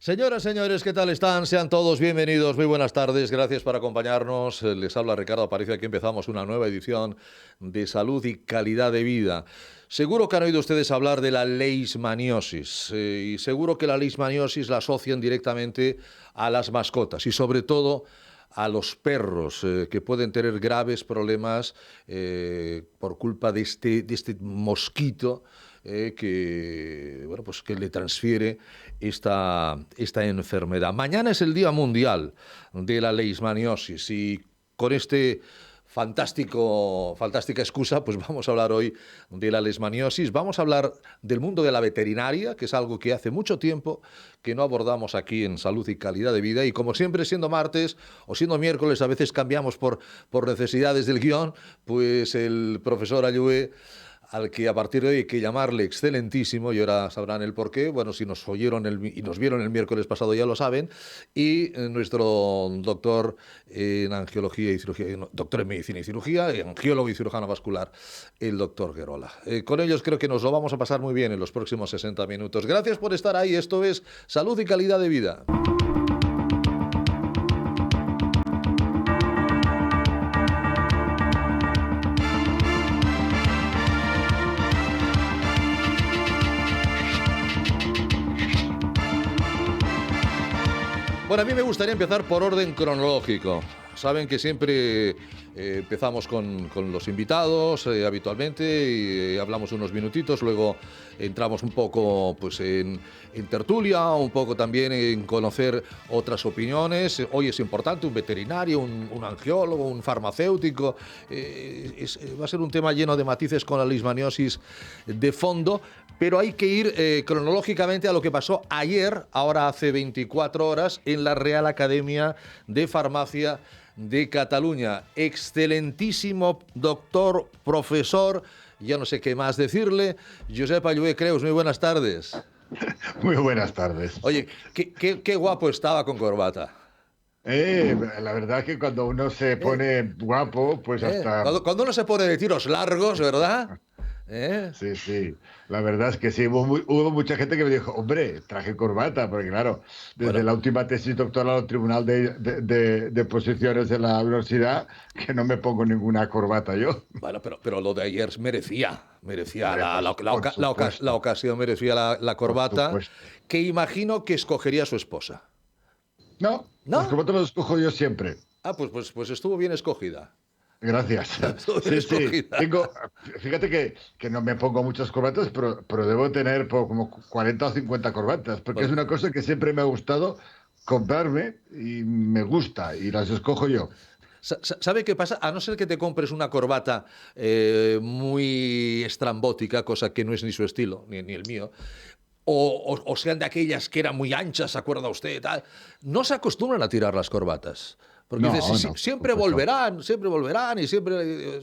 Señoras, señores, ¿qué tal están? Sean todos bienvenidos, muy buenas tardes, gracias por acompañarnos. Les habla Ricardo Aparicio, aquí empezamos una nueva edición de Salud y Calidad de Vida. Seguro que han oído ustedes hablar de la leishmaniosis y seguro que la leishmaniosis la asocian directamente a las mascotas y sobre todo a los perros que pueden tener graves problemas por culpa de este mosquito que le transfiere esta enfermedad. Mañana es el Día Mundial de la Leishmaniosis y con fantástica excusa, pues vamos a hablar hoy de la leishmaniosis. Vamos a hablar del mundo de la veterinaria, que es algo que hace mucho tiempo que no abordamos aquí en Salud y Calidad de Vida. Y como siempre, siendo martes o siendo miércoles, a veces cambiamos por necesidades del guión, pues el profesor Ayue, al que a partir de hoy hay que llamarle excelentísimo, y ahora sabrán el porqué. Bueno, si nos oyeron y nos vieron el miércoles pasado ya lo saben. Y nuestro doctor en angiología y cirugía, doctor en medicina y cirugía, angiólogo y cirujano vascular, el doctor Guerola. Con ellos creo que nos lo vamos a pasar muy bien en los próximos 60 minutos. Gracias por estar ahí. Esto es Salud y Calidad de Vida. Bueno, a mí me gustaría empezar por orden cronológico. Saben que siempre empezamos con los invitados habitualmente y hablamos unos minutitos, luego entramos un poco pues, en tertulia, un poco también en conocer otras opiniones. Hoy es importante un veterinario, un angiólogo, un farmacéutico. Va a ser un tema lleno de matices con la leishmaniosis de fondo, pero hay que ir cronológicamente a lo que pasó ayer, ahora hace 24 horas, en la Real Academia de Farmacia de Cataluña. Excelentísimo doctor, profesor, ya no sé qué más decirle, Josep Ayue Creus, muy buenas tardes. Muy buenas tardes. Oye, qué guapo estaba con corbata. La verdad que cuando uno se pone guapo, pues hasta... Cuando uno se pone de tiros largos, ¿verdad? Sí, sí. La verdad es que sí. Hubo mucha gente que me dijo, hombre, traje corbata, porque claro, desde la última tesis doctoral al Tribunal de Posiciones de la Universidad, que no me pongo ninguna corbata yo. Bueno, pero lo de ayer merecía Hombre, la ocasión, merecía la corbata, que imagino que escogería su esposa. No, las corbatas las escojo yo siempre. Ah, pues estuvo bien escogida. Gracias. Sí, sí. Fíjate que no me pongo muchas corbatas, pero debo tener como 40 o 50 corbatas, porque es una cosa que siempre me ha gustado comprarme y me gusta, y las escojo yo. ¿Sabe qué pasa? A no ser que te compres una corbata muy estrambótica, cosa que no es ni su estilo, ni el mío, o sean de aquellas que eran muy anchas, ¿se acuerda usted? Tal, no se acostumbran a tirar las corbatas. Porque dices, siempre volverán y siempre...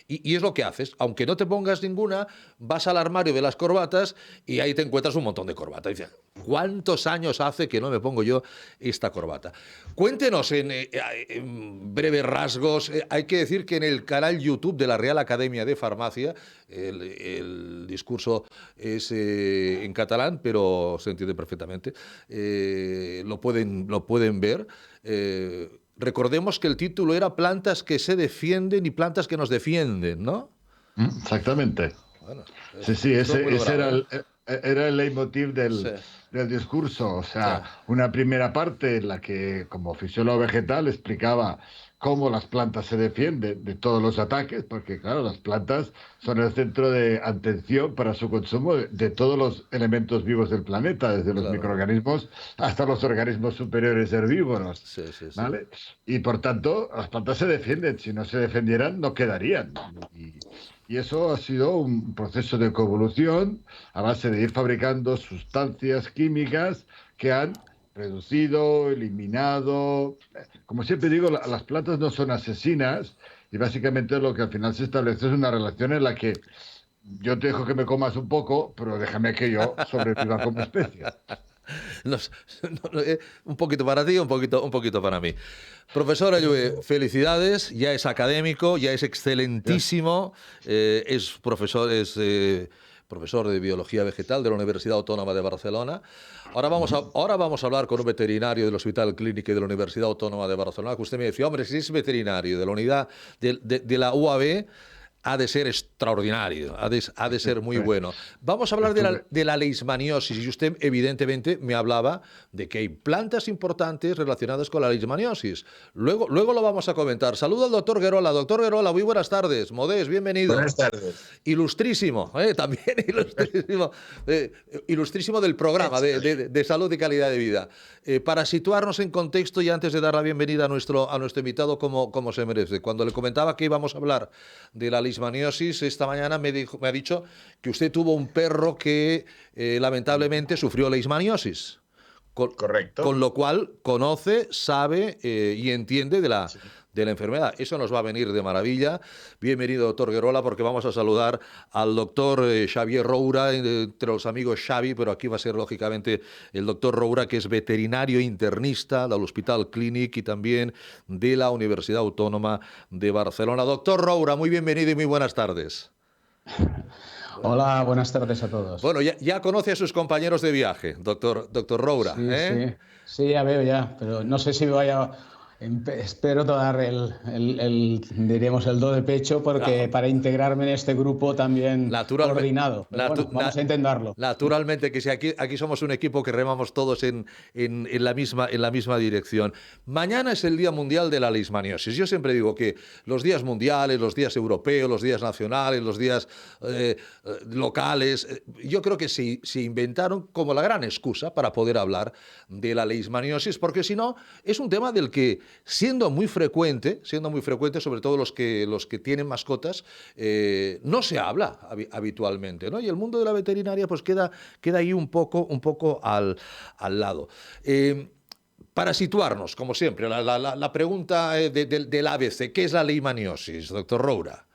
Y es lo que haces. Aunque no te pongas ninguna, vas al armario de las corbatas y ahí te encuentras un montón de corbatas. Y dices, ¿cuántos años hace que no me pongo yo esta corbata? Cuéntenos en breves rasgos. Hay que decir que en el canal YouTube de la Real Academia de Farmacia, el discurso es en catalán, pero se entiende perfectamente. Lo pueden ver. Recordemos que el título era Plantas que se defienden y plantas que nos defienden, ¿no? Exactamente. Bueno, sí, ese era el leitmotiv del discurso. O sea, una primera parte en la que, como fisiólogo vegetal, explicaba cómo las plantas se defienden de todos los ataques, porque, claro, las plantas son el centro de atención para su consumo de todos los elementos vivos del planeta, desde los microorganismos hasta los organismos superiores herbívoros. Sí. ¿Vale? Y, por tanto, las plantas se defienden. Si no se defendieran, no quedarían. Y eso ha sido un proceso de coevolución a base de ir fabricando sustancias químicas que han reducido, eliminado. Como siempre digo, las plantas no son asesinas y básicamente lo que al final se establece es una relación en la que yo te dejo que me comas un poco, pero déjame que yo sobreviva como especie. Un poquito para ti, un poquito para mí. Profesor Ayue, felicidades, ya es académico, ya es excelentísimo, es profesor, es profesor de Biología Vegetal de la Universidad Autónoma de Barcelona. Ahora vamos a hablar con un veterinario del Hospital Clínic de la Universidad Autónoma de Barcelona, que usted me decía, hombre, si es veterinario de la unidad de la UAB, ha de ser extraordinario, ha de ser muy bueno. Vamos a hablar de la leishmaniosis, y usted evidentemente me hablaba de que hay plantas importantes relacionadas con la leishmaniosis. Luego lo vamos a comentar. Saludo al doctor Guerola. Doctor Guerola, muy buenas tardes. Modest, bienvenido. Buenas tardes. Ilustrísimo, también ilustrísimo del programa de salud y calidad de vida. Para situarnos en contexto y antes de dar la bienvenida a nuestro invitado como se merece, cuando le comentaba que íbamos a hablar de la leishmaniosis, esta mañana me ha dicho que usted tuvo un perro que lamentablemente sufrió leishmaniosis. Correcto. Con lo cual conoce, sabe y entiende de la enfermedad. Eso nos va a venir de maravilla. Bienvenido, doctor Guerola, porque vamos a saludar al doctor Xavier Roura, entre los amigos Xavi, pero aquí va a ser lógicamente el doctor Roura, que es veterinario internista del Hospital Clínic y también de la Universidad Autónoma de Barcelona. Doctor Roura, muy bienvenido y muy buenas tardes. Hola, buenas tardes a todos. Bueno, ya conoce a sus compañeros de viaje, doctor Roura. Sí, ya veo ya, pero no sé si me vaya... Espero dar diríamos el do de pecho, porque para integrarme en este grupo también coordinado. Bueno, vamos a intentarlo. Naturalmente que si aquí somos un equipo que remamos todos en la misma dirección. Mañana es el Día Mundial de la Leishmaniosis. Yo siempre digo que los días mundiales, los días europeos, los días nacionales, los días locales, yo creo que se inventaron como la gran excusa para poder hablar de la leishmaniosis, porque si no, es un tema del que siendo muy frecuente, sobre todo los que tienen mascotas, no se habla habitualmente, ¿no? Y el mundo de la veterinaria pues queda ahí un poco al lado. Para situarnos, como siempre, la pregunta del ABC, ¿qué es la leishmaniosis, doctor Roura?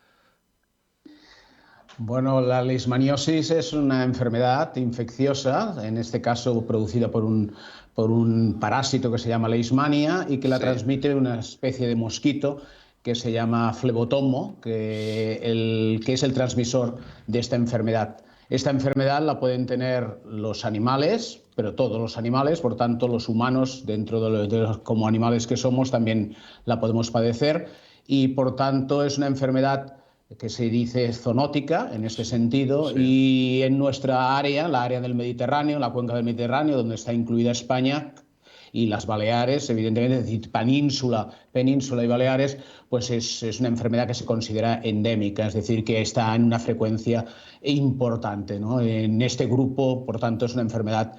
Bueno, la leishmaniosis es una enfermedad infecciosa, en este caso producida por un parásito que se llama leishmania y que la transmite una especie de mosquito que se llama flebotomo, que es el transmisor de esta enfermedad. Esta enfermedad la pueden tener los animales, pero todos los animales, por tanto los humanos, dentro como animales que somos, también la podemos padecer, y por tanto es una enfermedad que se dice zoonótica en este sentido, y en nuestra área, la área del Mediterráneo, la cuenca del Mediterráneo, donde está incluida España y las Baleares, evidentemente, es decir, península y Baleares, pues es una enfermedad que se considera endémica, es decir, que está en una frecuencia importante, ¿no? En este grupo, por tanto, es una enfermedad,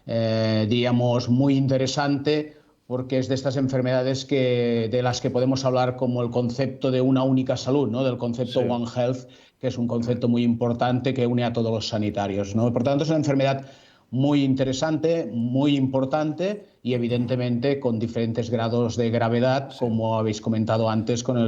diríamos, muy interesante, porque es de estas enfermedades de las que podemos hablar como el concepto de una única salud, ¿no? Del concepto One Health, que es un concepto muy importante que une a todos los sanitarios, ¿no? Por tanto, es una enfermedad muy interesante, muy importante y evidentemente con diferentes grados de gravedad, como habéis comentado antes con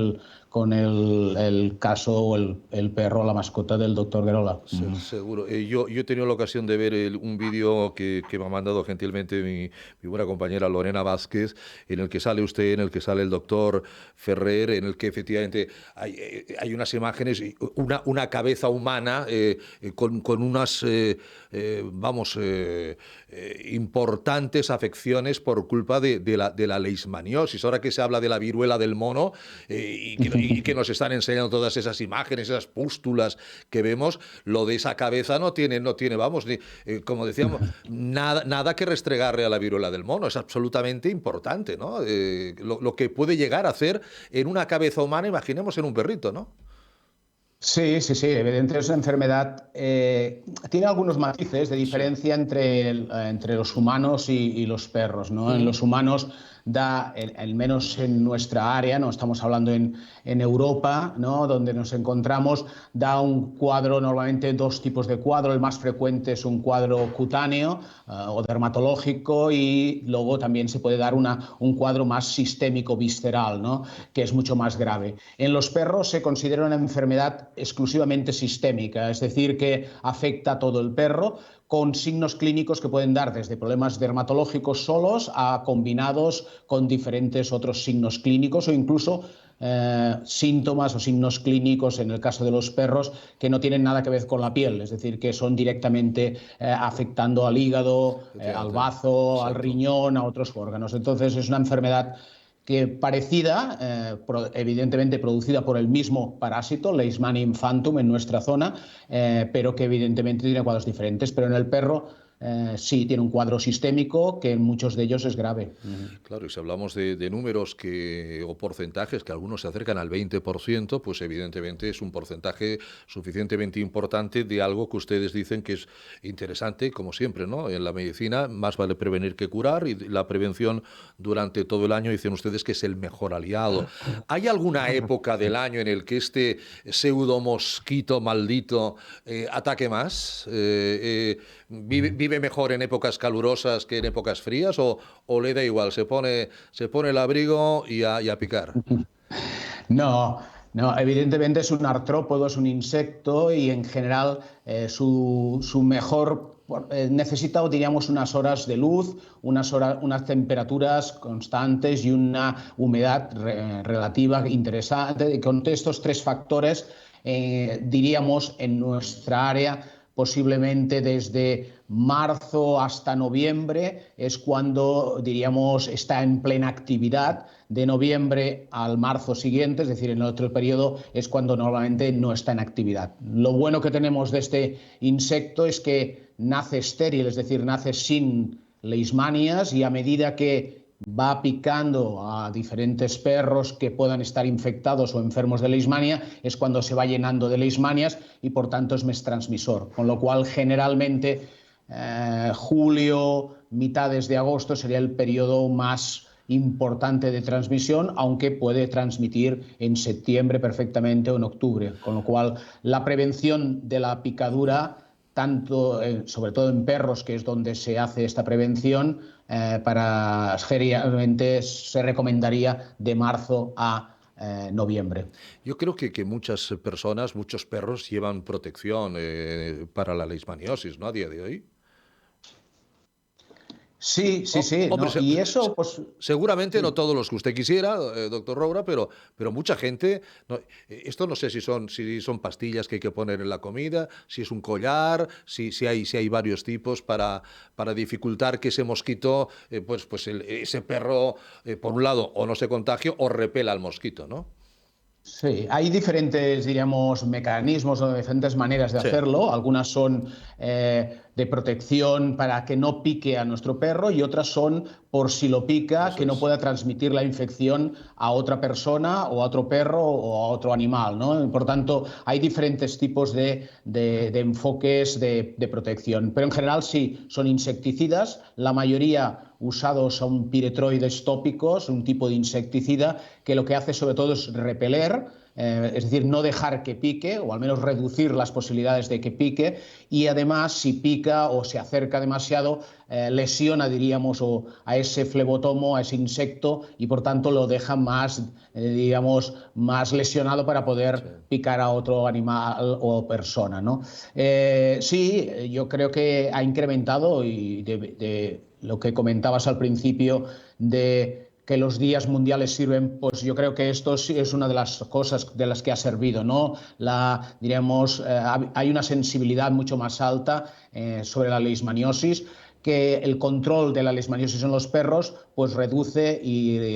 el caso o el perro, la mascota del doctor Guerola. Seguro. Yo he tenido la ocasión de ver un vídeo que me ha mandado gentilmente mi buena compañera Lorena Vázquez, en el que sale usted, en el que sale el doctor Ferrer, en el que efectivamente hay unas imágenes, una cabeza humana con unas, importantes afecciones por culpa de la leishmaniosis. Ahora que se habla de la viruela del mono y que nos están enseñando todas esas imágenes, esas pústulas que vemos, lo de esa cabeza no tiene como decíamos, nada que restregarle a la viruela del mono. Es absolutamente importante, ¿no? Lo que puede llegar a hacer en una cabeza humana, imaginemos en un perrito, ¿no? Sí, evidentemente es una enfermedad, tiene algunos matices de diferencia entre los humanos y los perros, ¿no? En los humanos da, al menos en nuestra área, no estamos hablando en Europa, ¿no? Donde nos encontramos, da un cuadro, normalmente dos tipos de cuadro. El más frecuente es un cuadro cutáneo o dermatológico, y luego también se puede dar un cuadro más sistémico visceral, ¿no? Que es mucho más grave. En los perros se considera una enfermedad exclusivamente sistémica, es decir, que afecta a todo el perro, con signos clínicos que pueden dar desde problemas dermatológicos solos a combinados con diferentes otros signos clínicos o incluso síntomas o signos clínicos en el caso de los perros que no tienen nada que ver con la piel, es decir, que son directamente afectando al hígado, al bazo, al riñón, a otros órganos. Entonces es una enfermedad que parecida, evidentemente producida por el mismo parásito, Leishmania infantum, en nuestra zona, pero que evidentemente tiene cuadros diferentes. Pero en el perro sí tiene un cuadro sistémico que en muchos de ellos es grave. Claro, y si hablamos de números o porcentajes que algunos se acercan al 20%, pues evidentemente es un porcentaje suficientemente importante de algo que ustedes dicen que es interesante, como siempre, ¿no? En la medicina más vale prevenir que curar, y la prevención durante todo el año dicen ustedes que es el mejor aliado. ¿Hay alguna época del año en el que este pseudo mosquito maldito ataque más? ¿Vive mejor en épocas calurosas que en épocas frías o le da igual, se pone el abrigo y a picar? No, no, evidentemente es un artrópodo, es un insecto y en general su mejor necesita, diríamos, unas horas de luz, unas temperaturas constantes y una humedad relativa interesante. Y con estos tres factores, diríamos, en nuestra área, posiblemente desde marzo hasta noviembre es cuando, diríamos, está en plena actividad. De noviembre al marzo siguiente, es decir, en el otro periodo, es cuando normalmente no está en actividad. Lo bueno que tenemos de este insecto es que nace estéril, es decir, nace sin leishmanias, y a medida que va picando a diferentes perros que puedan estar infectados o enfermos de leishmania, es cuando se va llenando de leishmanias y por tanto es mes transmisor. Con lo cual, generalmente, julio, mitades de agosto sería el periodo más importante de transmisión, aunque puede transmitir en septiembre perfectamente o en octubre. Con lo cual, la prevención de la picadura, sobre todo en perros, que es donde se hace esta prevención, generalmente se recomendaría de marzo a noviembre. Yo creo que muchas personas, muchos perros llevan protección para la leishmaniosis, ¿no? A día de hoy. Sí, sí, sí. Hombre, ¿No? Y eso, pues... seguramente Sí. no todos los que usted quisiera, doctor Roura, pero mucha gente... No, esto no sé si son pastillas que hay que poner en la comida, si es un collar, si hay varios tipos para dificultar que ese mosquito, ese perro, por un lado, o no se contagie o repela al mosquito, ¿no? Sí, hay diferentes, diríamos, mecanismos o diferentes maneras de Sí, hacerlo. Algunas son de protección para que no pique a nuestro perro y otras son por si lo pica, eso que no es. pueda transmitir la infección a otra persona o a otro perro o a otro animal, ¿no? Por tanto, hay diferentes tipos de enfoques de protección. Pero en general sí, son insecticidas. La mayoría usados son piretroides tópicos, un tipo de insecticida que lo que hace sobre todo es repeler, es decir, no dejar que pique o al menos reducir las posibilidades de que pique, y además si pica o se acerca demasiado lesiona, diríamos, a ese flebotomo, a ese insecto, y por tanto lo deja más, digamos, más lesionado para poder picar a otro animal o persona, ¿no? Sí, yo creo que ha incrementado, y de lo que comentabas al principio de que los días mundiales sirven, pues yo creo que esto sí es una de las cosas de las que ha servido, ¿no? Diríamos, hay una sensibilidad mucho más alta sobre la leishmaniosis, que el control de la leishmaniosis en los perros pues reduce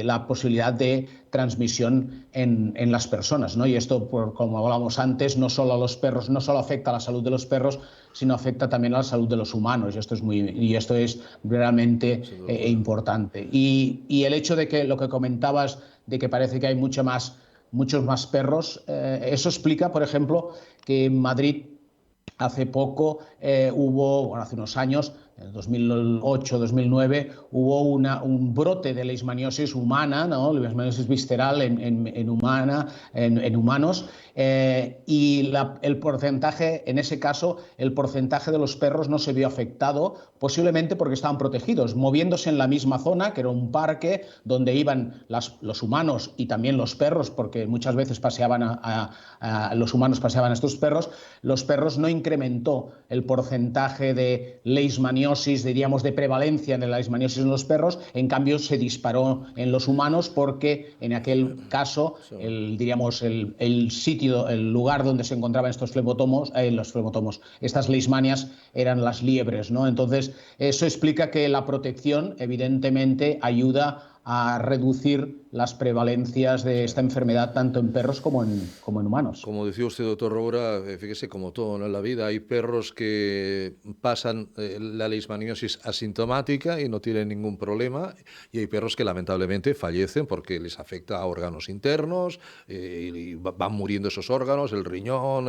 la posibilidad de transmisión en las personas, ¿no? Y esto, como hablábamos antes, no solo a los perros, no solo afecta a la salud de los perros, sino afecta también a la salud de los humanos, y esto es realmente importante. Y el hecho de que lo que comentabas, de que parece que hay muchos más perros, eso explica, por ejemplo, que en Madrid hace poco hace unos años, en 2008-2009, hubo un brote de leishmaniosis humana, ¿no? Leishmaniosis visceral en humanos, y el porcentaje, en ese caso, el porcentaje de los perros no se vio afectado, posiblemente porque estaban protegidos, moviéndose en la misma zona, que era un parque donde iban los humanos y también los perros, porque muchas veces los humanos paseaban a estos perros. Los perros no incrementó el porcentaje de leishmaniosis, diríamos, de prevalencia de la leishmaniosis en los perros, en cambio se disparó en los humanos porque en aquel caso, diríamos, el sitio, el lugar donde se encontraban estos estas leishmanias eran las liebres, ¿no? Entonces, eso explica que la protección, evidentemente, ayuda a reducir las prevalencias de esta enfermedad tanto en perros como en humanos. Como decía usted, doctor Roura, fíjese, como todo, ¿no?, en la vida, hay perros que pasan la leishmaniosis asintomática y no tienen ningún problema, y hay perros que lamentablemente fallecen porque les afecta a órganos internos, y van muriendo esos órganos, el riñón,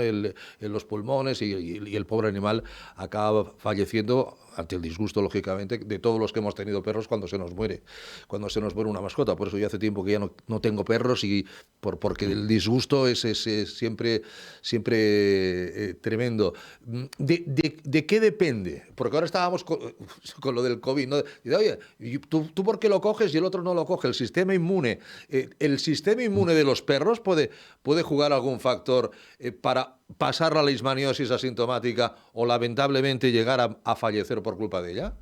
los pulmones, y el pobre animal acaba falleciendo ante el disgusto, lógicamente, de todos los que hemos tenido perros cuando se nos muere una mascota. Por eso yo hace tiempo que ya no tengo perros, y porque el disgusto es siempre tremendo. ¿De qué depende? Porque ahora estábamos con lo del COVID, ¿no? Y, oye, ¿tú por qué lo coges y el otro no lo coge? El sistema inmune. ¿El sistema inmune de los perros puede jugar algún factor para pasar la leishmaniosis asintomática o lamentablemente llegar a fallecer por culpa de ella?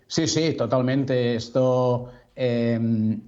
Sí, totalmente.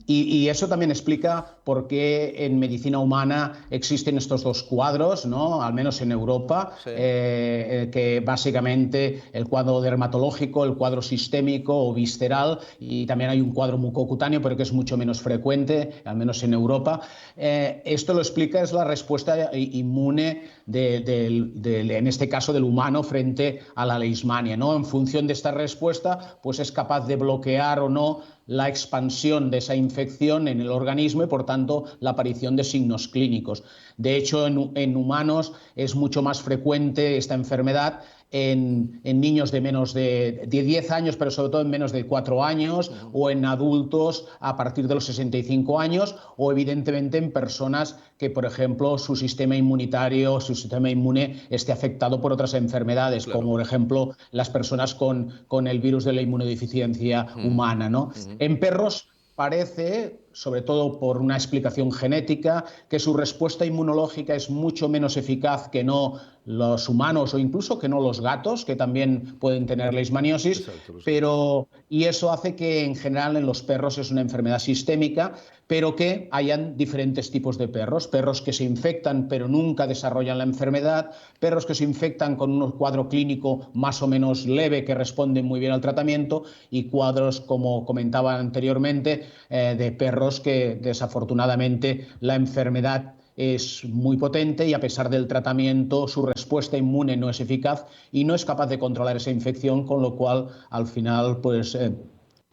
Y eso también explica por qué en medicina humana existen estos dos cuadros, ¿no? Al menos en Europa, sí. Que básicamente el cuadro dermatológico, el cuadro sistémico o visceral, y también hay un cuadro mucocutáneo, pero que es mucho menos frecuente, al menos en Europa. Esto lo explica, es la respuesta inmune en este caso del humano frente a la leishmania, ¿no? En función de esta respuesta, pues es capaz de bloquear o no la expansión de esa infección en el organismo y, por tanto, la aparición de signos clínicos. De hecho, en humanos es mucho más frecuente esta enfermedad en niños de menos de 10 años, pero sobre todo en menos de 4 años, o en adultos a partir de los 65 años, o evidentemente en personas que, por ejemplo, su sistema inmunitario, su sistema inmune esté afectado por otras enfermedades, claro, como por ejemplo las personas con el virus de la inmunodeficiencia humana, ¿no? En perros parece, sobre todo por una explicación genética, que su respuesta inmunológica es mucho menos eficaz que no los humanos o incluso que no los gatos, que también pueden tener leishmaniosis. Exacto. Y eso hace que en general en los perros es una enfermedad sistémica, pero que hayan diferentes tipos de perros. Perros que se infectan pero nunca desarrollan la enfermedad, perros que se infectan con un cuadro clínico más o menos leve que responden muy bien al tratamiento, y cuadros, como comentaba anteriormente, de perros que desafortunadamente la enfermedad es muy potente y a pesar del tratamiento su respuesta inmune no es eficaz y no es capaz de controlar esa infección, con lo cual al final pues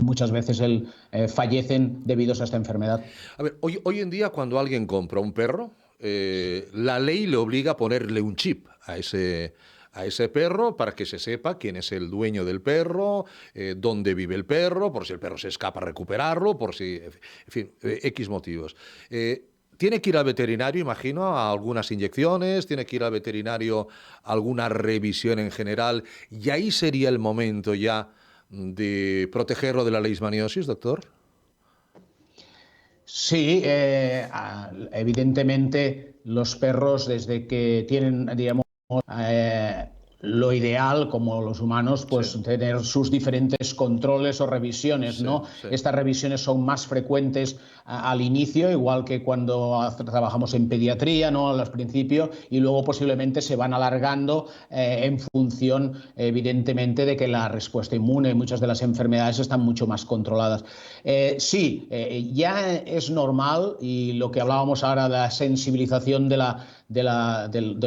muchas veces fallecen debido a esta enfermedad. A ver, hoy en día cuando alguien compra un perro, la ley le obliga a ponerle un chip a ese perro para que se sepa quién es el dueño del perro, dónde vive el perro, por si el perro se escapa, recuperarlo, por si, en fin, X motivos. Tiene que ir al veterinario, imagino, a algunas inyecciones, tiene que ir al veterinario a alguna revisión en general, y ahí sería el momento ya de protegerlo de la leishmaniosis, doctor. Sí, evidentemente los perros, desde que tienen, digamos, lo ideal, como los humanos, pues sí, tener sus diferentes controles o revisiones, sí, ¿no? Sí. Estas revisiones son más frecuentes al inicio, igual que cuando trabajamos en pediatría, ¿no? Al principio, y luego posiblemente se van alargando en función, evidentemente, de que la respuesta inmune y muchas de las enfermedades están mucho más controladas. Sí, ya es normal, y lo que hablábamos ahora de la sensibilización de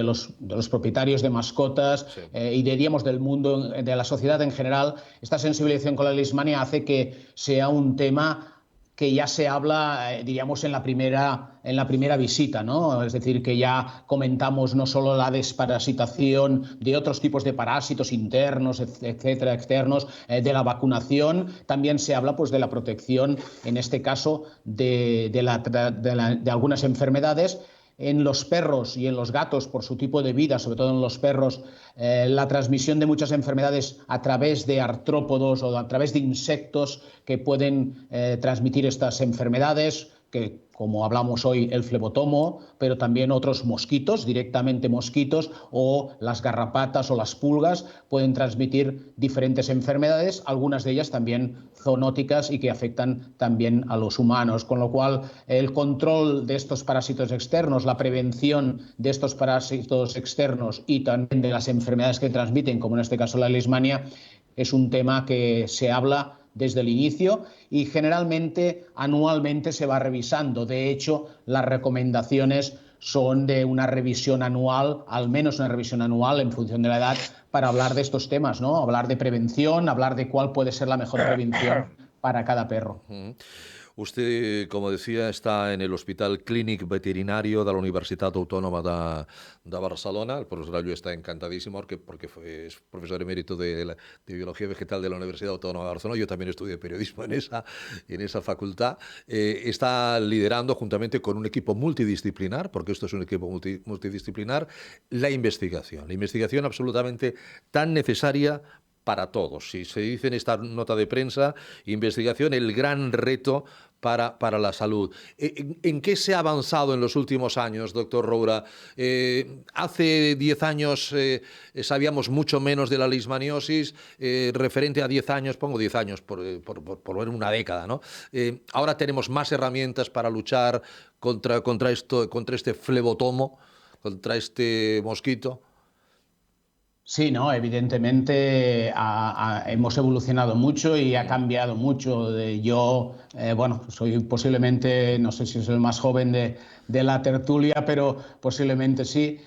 los propietarios de mascotas, sí, y diríamos del mundo, de la sociedad en general, esta sensibilización con la leishmania hace que sea un tema que ya se habla, diríamos, en la primera visita, ¿no? Es decir, que ya comentamos no solo la desparasitación de otros tipos de parásitos internos, etcétera, externos, de la vacunación, también se habla pues de la protección, en este caso, de algunas enfermedades. En los perros y en los gatos, por su tipo de vida, sobre todo en los perros, la transmisión de muchas enfermedades a través de artrópodos o a través de insectos que pueden transmitir estas enfermedades, que como hablamos hoy, el flebotomo, pero también otros mosquitos, directamente mosquitos, o las garrapatas o las pulgas pueden transmitir diferentes enfermedades, algunas de ellas también zoonóticas y que afectan también a los humanos, con lo cual el control de estos parásitos externos, la prevención de estos parásitos externos y también de las enfermedades que transmiten, como en este caso la leishmania, es un tema que se habla desde el inicio y generalmente anualmente se va revisando. De hecho, las recomendaciones son de una revisión anual, al menos una revisión anual en función de la edad, para hablar de estos temas, ¿no? Hablar de prevención, hablar de cuál puede ser la mejor prevención para cada perro. Usted, como decía, está en el Hospital Clínic Veterinario de la Universitat Autònoma de Barcelona. El profesor Allo está encantadísimo porque es profesor emérito de Biología Vegetal de la Universidad Autónoma de Barcelona. Yo también estudié periodismo en esa facultad. Está liderando, juntamente con un equipo multidisciplinar, porque esto es un equipo multidisciplinar, la investigación. La investigación absolutamente tan necesaria para todos. Si se dice en esta nota de prensa, investigación, el gran reto para la salud. ¿En qué se ha avanzado en los últimos años, doctor Roura? Hace 10 años sabíamos mucho menos de la leishmaniosis, referente a 10 años, pongo 10 años por ver una década, ¿no? Ahora tenemos más herramientas para luchar contra este flebotomo, contra este mosquito. Sí, no, evidentemente hemos evolucionado mucho y ha cambiado mucho. Yo, bueno, soy posiblemente, no sé si soy el más joven de la tertulia, pero posiblemente sí.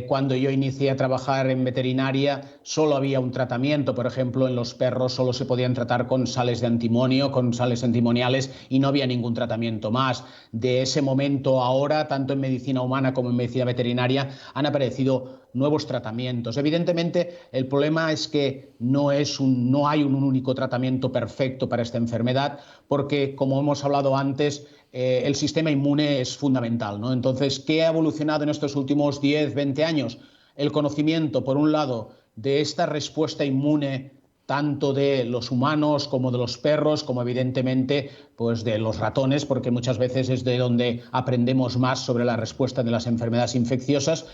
Cuando yo inicié a trabajar en veterinaria, solo había un tratamiento. Por ejemplo, en los perros solo se podían tratar con sales de antimonio, con sales antimoniales, y no había ningún tratamiento más. De ese momento a ahora, tanto en medicina humana como en medicina veterinaria, han aparecido nuevos tratamientos. Evidentemente, el problema es que no hay un único tratamiento perfecto para esta enfermedad, porque, como hemos hablado antes, el sistema inmune es fundamental, ¿no? Entonces, ¿qué ha evolucionado en estos últimos 10, 20 años? El conocimiento, por un lado, de esta respuesta inmune tanto de los humanos como de los perros, como evidentemente pues de los ratones, porque muchas veces es de donde aprendemos más sobre la respuesta de las enfermedades infecciosas.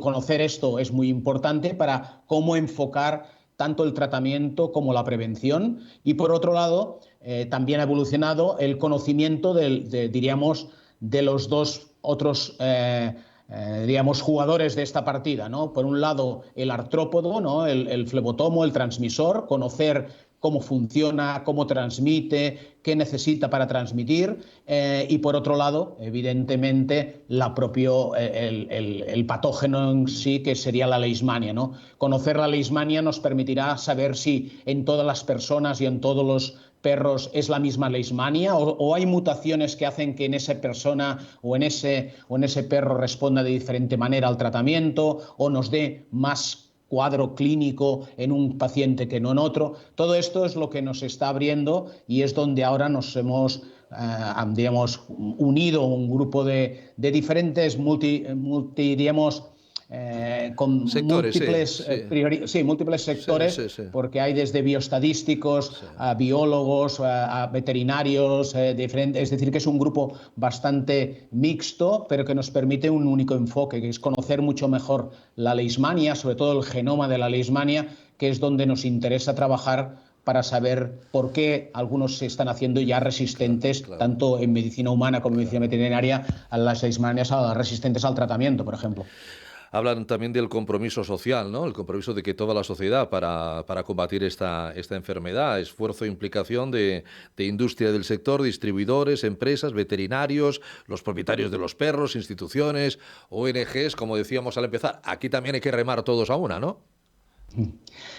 Conocer esto es muy importante para cómo enfocar tanto el tratamiento como la prevención. Y por otro lado, también ha evolucionado el conocimiento diríamos, de los dos otros digamos, jugadores de esta partida, ¿no? Por un lado, el artrópodo, ¿no? El flebotomo, el transmisor, conocer cómo funciona, cómo transmite, qué necesita para transmitir, y por otro lado, evidentemente, el patógeno en sí, que sería la leishmania, ¿no? Conocer la leishmania nos permitirá saber si en todas las personas y en todos los perros es la misma leishmania o hay mutaciones que hacen que en esa persona o en ese perro responda de diferente manera al tratamiento o nos dé más cuadro clínico en un paciente que no en otro. Todo esto es lo que nos está abriendo y es donde ahora nos hemos digamos, unido un grupo de diferentes diríamos, con sectores, múltiples sectores, porque hay desde bioestadísticos a biólogos, a veterinarios, es decir, que es un grupo bastante mixto, pero que nos permite un único enfoque, que es conocer mucho mejor la leishmania, sobre todo el genoma de la leishmania, que es donde nos interesa trabajar para saber por qué algunos se están haciendo ya resistentes, tanto en medicina humana como en medicina veterinaria, a las leishmanias, resistentes al tratamiento, por ejemplo. Hablan también del compromiso social, ¿no? El compromiso de que toda la sociedad para combatir esta enfermedad, esfuerzo e implicación de industria del sector, distribuidores, empresas, veterinarios, los propietarios de los perros, instituciones, ONGs, como decíamos al empezar. Aquí también hay que remar todos a una, ¿no?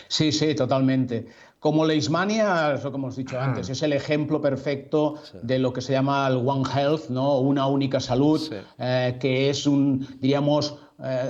Sí, sí, totalmente. Como Leishmania, es lo que hemos dicho antes, es el ejemplo perfecto de lo que se llama el One Health, ¿no? Una única salud, Sí. que es diríamos,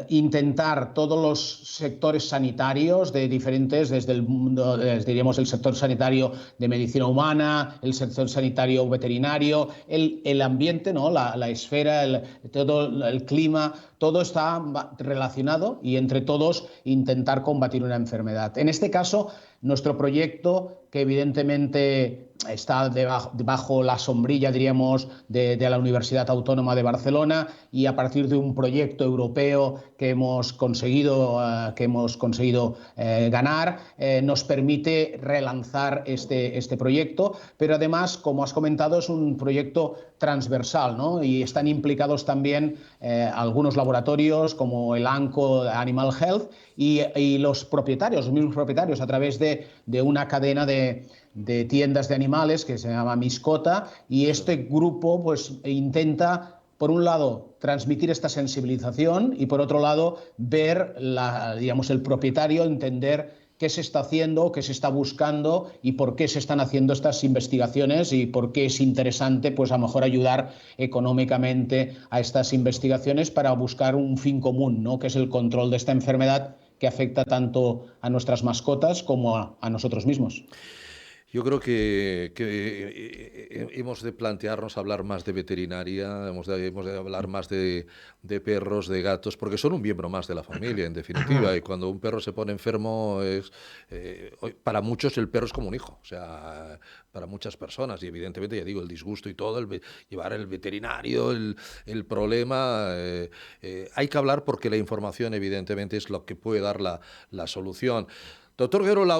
intentar todos los sectores sanitarios de diferentes, desde el mundo, diríamos, el sector sanitario de medicina humana, el sector sanitario veterinario, el ambiente, ¿no? La esfera, todo el clima, todo está relacionado y entre todos intentar combatir una enfermedad. En este caso, nuestro proyecto, que evidentemente está bajo la sombrilla, diríamos, de la Universidad Autónoma de Barcelona, y a partir de un proyecto europeo que hemos conseguido ganar, nos permite relanzar este proyecto, pero además, como has comentado, es un proyecto transversal, ¿no? Y están implicados también algunos laboratorios como el ANCO Animal Health y los mismos propietarios, a través de una cadena de tiendas de animales que se llama Miscota, y este grupo pues intenta, por un lado, transmitir esta sensibilización y por otro lado ver digamos, el propietario entender qué se está haciendo, qué se está buscando y por qué se están haciendo estas investigaciones y por qué es interesante, pues a lo mejor ayudar económicamente a estas investigaciones para buscar un fin común, ¿no? Que es el control de esta enfermedad que afecta tanto a nuestras mascotas como a nosotros mismos. Yo creo que hemos de plantearnos hablar más de veterinaria, hemos de hablar más de perros, de gatos, porque son un miembro más de la familia, en definitiva. Y cuando un perro se pone enfermo, para muchos el perro es como un hijo, o sea, para muchas personas. Y evidentemente, ya digo, el disgusto y todo, llevar el veterinario, el problema. Hay que hablar porque la información, evidentemente, es lo que puede dar la solución. Doctor Guerola,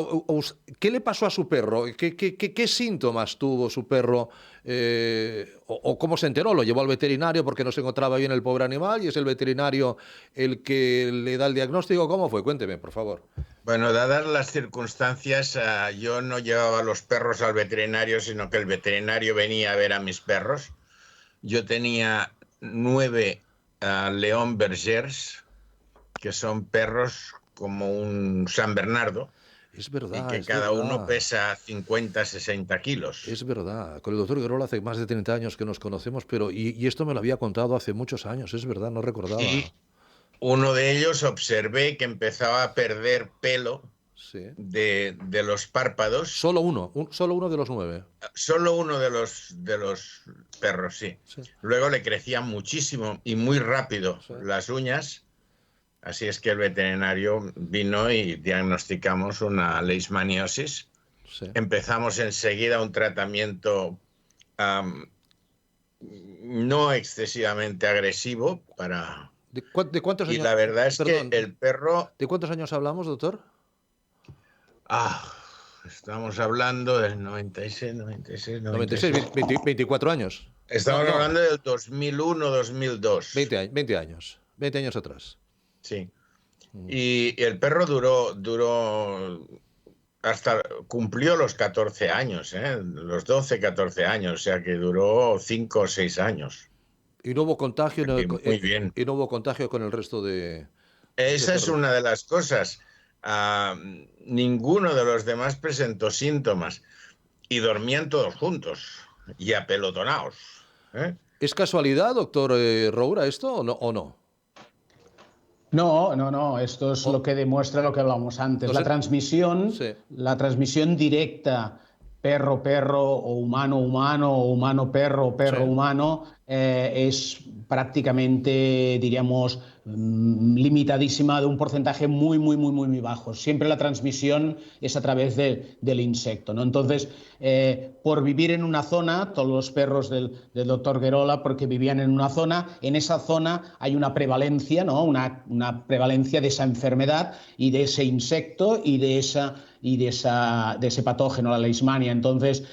¿qué le pasó a su perro? ¿Qué síntomas tuvo su perro? ¿O cómo se enteró? ¿Lo llevó al veterinario porque no se encontraba bien el pobre animal y es el veterinario el que le da el diagnóstico? ¿Cómo fue? Cuénteme, por favor. Bueno, dadas las circunstancias, yo no llevaba a los perros al veterinario, sino que el veterinario venía a ver a mis perros. Yo tenía 9 León Bergers, que son perros como un San Bernardo, Es verdad, y que es cada verdad. uno pesa 50, 60 kilos. Es verdad. Con el doctor Guerola hace más de 30 años que nos conocemos, pero y esto me lo había contado hace muchos años, es verdad, no recordaba. Y uno de ellos observé que empezaba a perder pelo Sí. de los párpados. Solo uno de los 9. Solo uno de los perros, sí. Sí. Luego le crecían muchísimo y muy rápido las uñas. Así es que el veterinario vino y diagnosticamos una leishmaniosis. Sí. Empezamos enseguida un tratamiento no excesivamente agresivo para... ¿De cuántos años? Y la verdad es Perdón, que el perro... ¿de cuántos años hablamos, doctor? Estamos hablando del 96, 96, 24 años. Estamos No. hablando del 2001, 2002. 20 años. 20 años atrás. Sí. Y el perro duró hasta cumplió los 14 años, los 12, 14 años, o sea que duró 5 o 6 años. Y no hubo contagio, Muy bien. Y no hubo contagio con el resto de... Esa es una de las cosas. Ninguno de los demás presentó síntomas y dormían todos juntos y apelotonados. ¿Es casualidad, doctor Roura, esto o no? No, esto es lo que demuestra lo que hablábamos antes. No sé. La transmisión directa perro-perro o humano-humano o humano-perro o perro-humano es prácticamente, diríamos, limitadísima, de un porcentaje muy bajo. Siempre la transmisión es a través del insecto, ¿no? Entonces, por vivir en una zona, todos los perros del doctor Guerola, porque vivían en una zona, en esa zona hay una prevalencia, ¿no? Una prevalencia de esa enfermedad y de ese insecto y de ese patógeno, la leishmania. Entonces,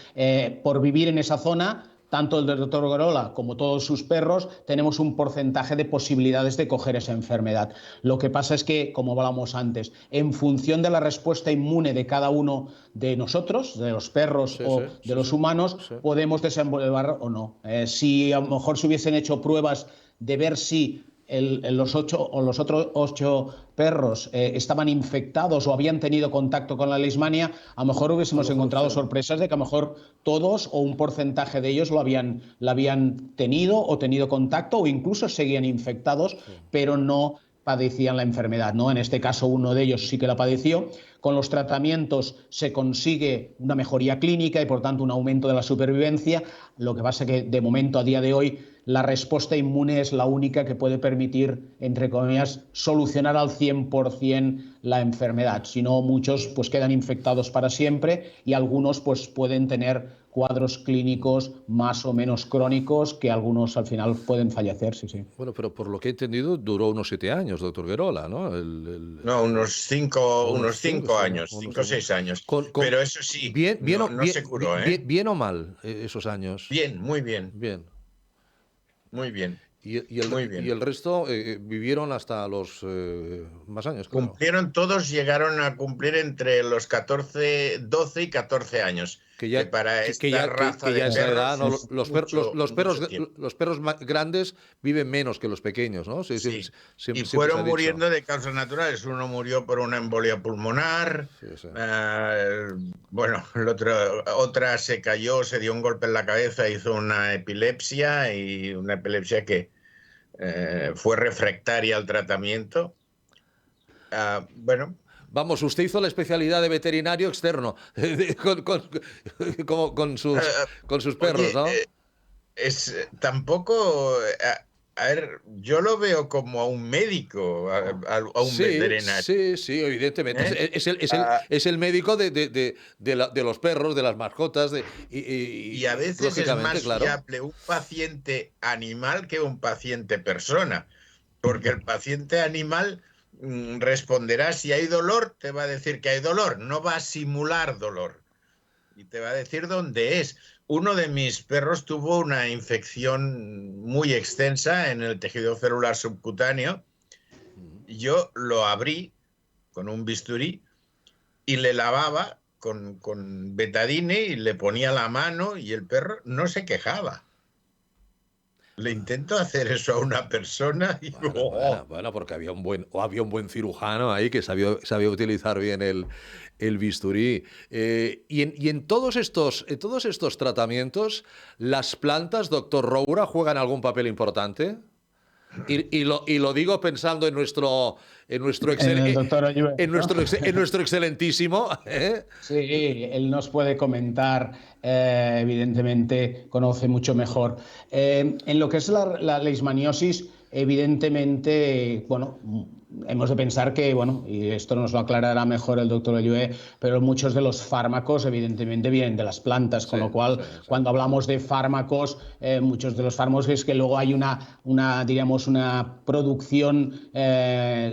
por vivir en esa zona, tanto el del doctor Guerola como todos sus perros, tenemos un porcentaje de posibilidades de coger esa enfermedad. Lo que pasa es que, como hablábamos antes, en función de la respuesta inmune de cada uno de nosotros, de los perros de los humanos, podemos desenvolver o no. Si a lo mejor se hubiesen hecho pruebas de ver si los otros 8 perros estaban infectados o habían tenido contacto con la leishmania, a lo mejor hubiésemos encontrado sorpresas de que a lo mejor todos o un porcentaje de ellos la habían tenido o tenido contacto o incluso seguían infectados, pero no padecían la enfermedad, ¿no? En este caso uno de ellos sí que la padeció. Con los tratamientos se consigue una mejoría clínica y por tanto un aumento de la supervivencia. Lo que pasa es que de momento, a día de hoy, la respuesta inmune es la única que puede permitir, entre comillas, solucionar al 100% la enfermedad. Si no, muchos pues quedan infectados para siempre y algunos pues pueden tener cuadros clínicos más o menos crónicos que algunos al final pueden fallecer, sí, sí. Bueno, pero por lo que he entendido duró unos 7 años, doctor Guerola, ¿no? No, unos 5 años, unos 5 o 6 años. Con, pero eso sí, no se curó, ¿eh? Bien o mal esos años. Bien, muy bien. Bien. Muy bien. Muy bien. Y el resto vivieron hasta los más años, claro. Cumplieron todos, llegaron a cumplir entre los 12 y 14 años. Que para esta raza de perros, ¿no? Los perros grandes viven menos que los pequeños, ¿no? Sí. Y fueron muriendo de causas naturales. Uno murió por una embolia pulmonar. Sí. Bueno, otra se cayó, se dio un golpe en la cabeza, hizo una epilepsia y una epilepsia que fue refractaria al tratamiento. Bueno. Vamos, usted hizo la especialidad de veterinario externo con sus perros, ¿no? Tampoco... A ver, yo lo veo como a un médico, a un veterinario. Sí, evidentemente. Es el médico de los perros, de las mascotas. Y a veces es más fiable un paciente animal que un paciente persona. Porque el paciente animal responderá si hay dolor, te va a decir que hay dolor, no va a simular dolor. Y te va a decir dónde es. Uno de mis perros tuvo una infección muy extensa en el tejido celular subcutáneo. Yo lo abrí con un bisturí y le lavaba con betadine y le ponía la mano y el perro no se quejaba. Le intento hacer eso a una persona y... Bueno, porque había un buen cirujano ahí que sabía utilizar bien el bisturí. Y en todos estos tratamientos, ¿las plantas, doctor Roura, juegan algún papel importante? Y lo digo pensando en nuestro excelentísimo. Sí, él nos puede comentar, evidentemente conoce mucho mejor. En lo que es la leishmaniosis, evidentemente, bueno, hemos de pensar que, bueno, y esto nos lo aclarará mejor el doctor Ollue, pero muchos de los fármacos evidentemente vienen de las plantas, con lo cual cuando hablamos de fármacos, muchos de los fármacos es que luego hay diríamos, una producción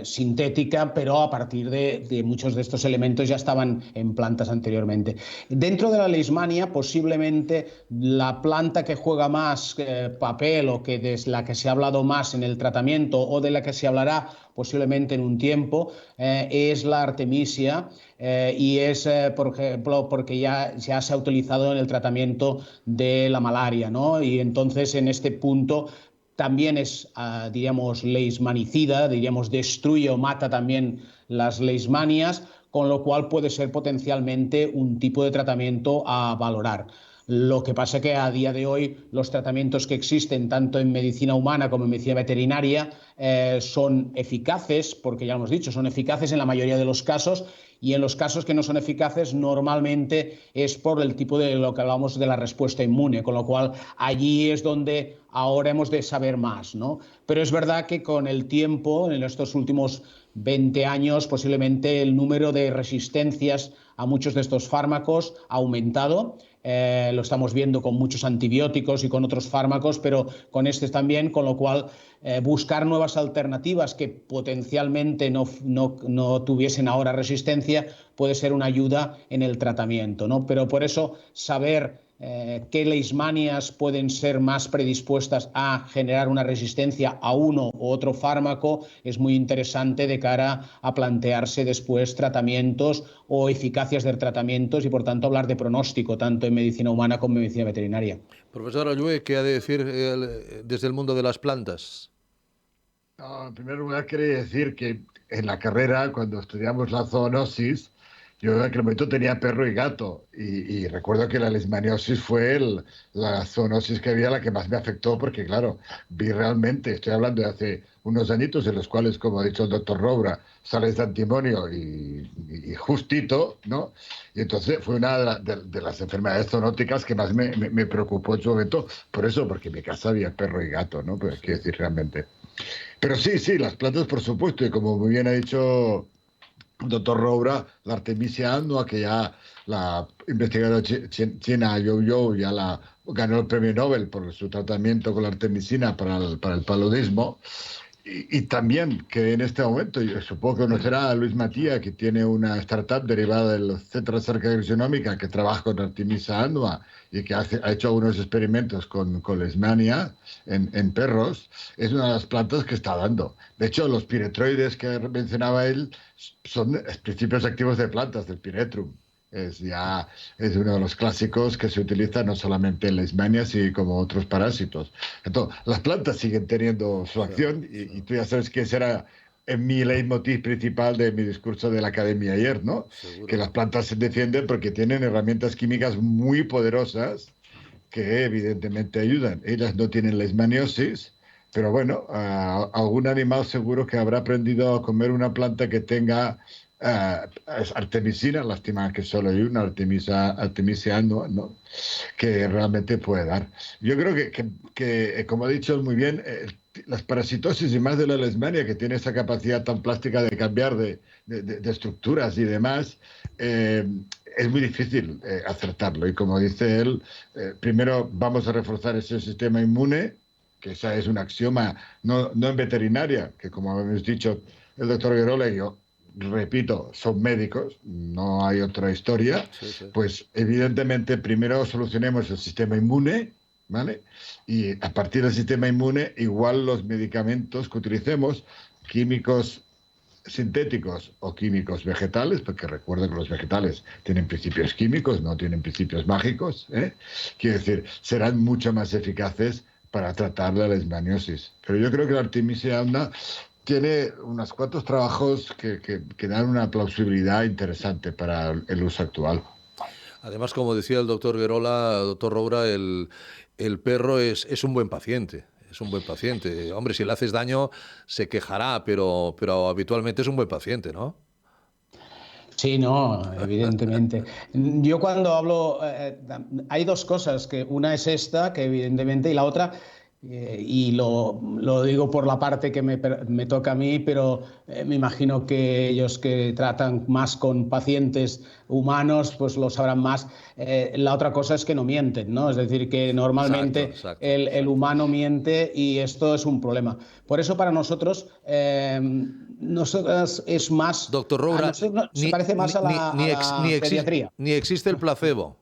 sintética, pero a partir de muchos de estos elementos ya estaban en plantas anteriormente. Dentro de la leishmania, posiblemente la planta que juega más papel o que de la que se ha hablado más en el tratamiento o de la que se hablará posiblemente en un tiempo, es la artemisia y es, por ejemplo, porque ya se ha utilizado en el tratamiento de la malaria, ¿no? Y entonces en este punto también es, diríamos, leishmanicida, diríamos, destruye o mata también las leishmanias, con lo cual puede ser potencialmente un tipo de tratamiento a valorar. Lo que pasa es que a día de hoy los tratamientos que existen tanto en medicina humana como en medicina veterinaria son eficaces, porque ya lo hemos dicho, son eficaces en la mayoría de los casos, y en los casos que no son eficaces normalmente es por el tipo de lo que hablamos de la respuesta inmune, con lo cual allí es donde ahora hemos de saber más, ¿no? Pero es verdad que con el tiempo, en estos últimos 20 años, posiblemente el número de resistencias a muchos de estos fármacos ha aumentado. Lo estamos viendo con muchos antibióticos y con otros fármacos, pero con este también, con lo cual buscar nuevas alternativas que potencialmente no tuviesen ahora resistencia puede ser una ayuda en el tratamiento, ¿no? Pero por eso saber qué leishmanias pueden ser más predispuestas a generar una resistencia a uno u otro fármaco es muy interesante de cara a plantearse después tratamientos o eficacias de tratamientos y por tanto hablar de pronóstico tanto en medicina humana como en medicina veterinaria. Profesor Ollue, ¿qué ha de decir desde el mundo de las plantas? No, en primer lugar, quería decir que en la carrera, cuando estudiamos la zoonosis, yo en aquel momento tenía perro y gato. Y recuerdo que la leishmaniosis fue la zoonosis que había la que más me afectó, porque, claro, vi realmente, estoy hablando de hace unos añitos, en los cuales, como ha dicho el doctor Robra, sales de antimonio y justito, ¿no? Y entonces fue una de las enfermedades zoonóticas que más me preocupó en su momento, por eso, porque en mi casa había perro y gato, ¿no? Pues quiero decir, realmente. Pero sí, sí, las plantas, por supuesto, y como muy bien ha dicho el doctor Roura, la Artemisia annua, que ya la investigadora china Yo ya ganó el premio Nobel por su tratamiento con la artemisina para el paludismo. Y también que en este momento, yo supongo que conocerá a Luis Matía, que tiene una startup derivada del Centro de Cerca Agronómica que trabaja con Artemisia annua y que ha hecho algunos experimentos con Leishmania en perros, es una de las plantas que está dando. De hecho, los piretroides que mencionaba él son principios activos de plantas, del piretrum. Es uno de los clásicos que se utiliza no solamente en leishmania, sino como otros parásitos. Entonces, las plantas siguen teniendo su acción y tú ya sabes que ese era en mi leitmotiv principal de mi discurso de la academia ayer, ¿no? Que Seguro. las plantas se defienden porque tienen herramientas químicas muy poderosas que evidentemente ayudan. Ellas no tienen leishmaniosis, pero bueno, algún animal seguro que habrá aprendido a comer una planta que tenga artemisina, lástima que solo hay una artemisia annua, ¿no? Que realmente puede dar. Yo creo que como ha dicho muy bien, las parasitosis y más de la leishmania, que tiene esa capacidad tan plástica de cambiar de estructuras y demás, es muy difícil acertarlo. Y como dice él, primero vamos a reforzar ese sistema inmune, que esa es un axioma, no en veterinaria, que como hemos dicho el doctor Guerola y yo, repito, son médicos, no hay otra historia, Sí, sí. pues evidentemente primero solucionemos el sistema inmune, ¿vale? Y a partir del sistema inmune, igual los medicamentos que utilicemos, químicos sintéticos o químicos vegetales, porque recuerda que los vegetales tienen principios químicos, no tienen principios mágicos, ¿eh? Quiere decir, serán mucho más eficaces para tratar la leishmaniosis. Pero yo creo que la Artemisia annua tiene unos cuantos trabajos que dan una plausibilidad interesante para el uso actual. Además, como decía el doctor Guerola, doctor Roura, el perro es un buen paciente. Es un buen paciente. Hombre, si le haces daño, se quejará, pero habitualmente es un buen paciente, ¿no? Sí, no, evidentemente. Yo cuando hablo, hay dos cosas, que una es esta, que evidentemente, y la otra, y lo digo por la parte que me toca a mí, pero me imagino que ellos que tratan más con pacientes humanos, pues lo sabrán más. La otra cosa es que no mienten, ¿no? Es decir, que Exacto, normalmente exacto, el exacto. humano miente y esto es un problema. Por eso para nosotros, nosotras es más, Doctor a Roura, nosotros se parece más a la pediatría. ni existe el placebo.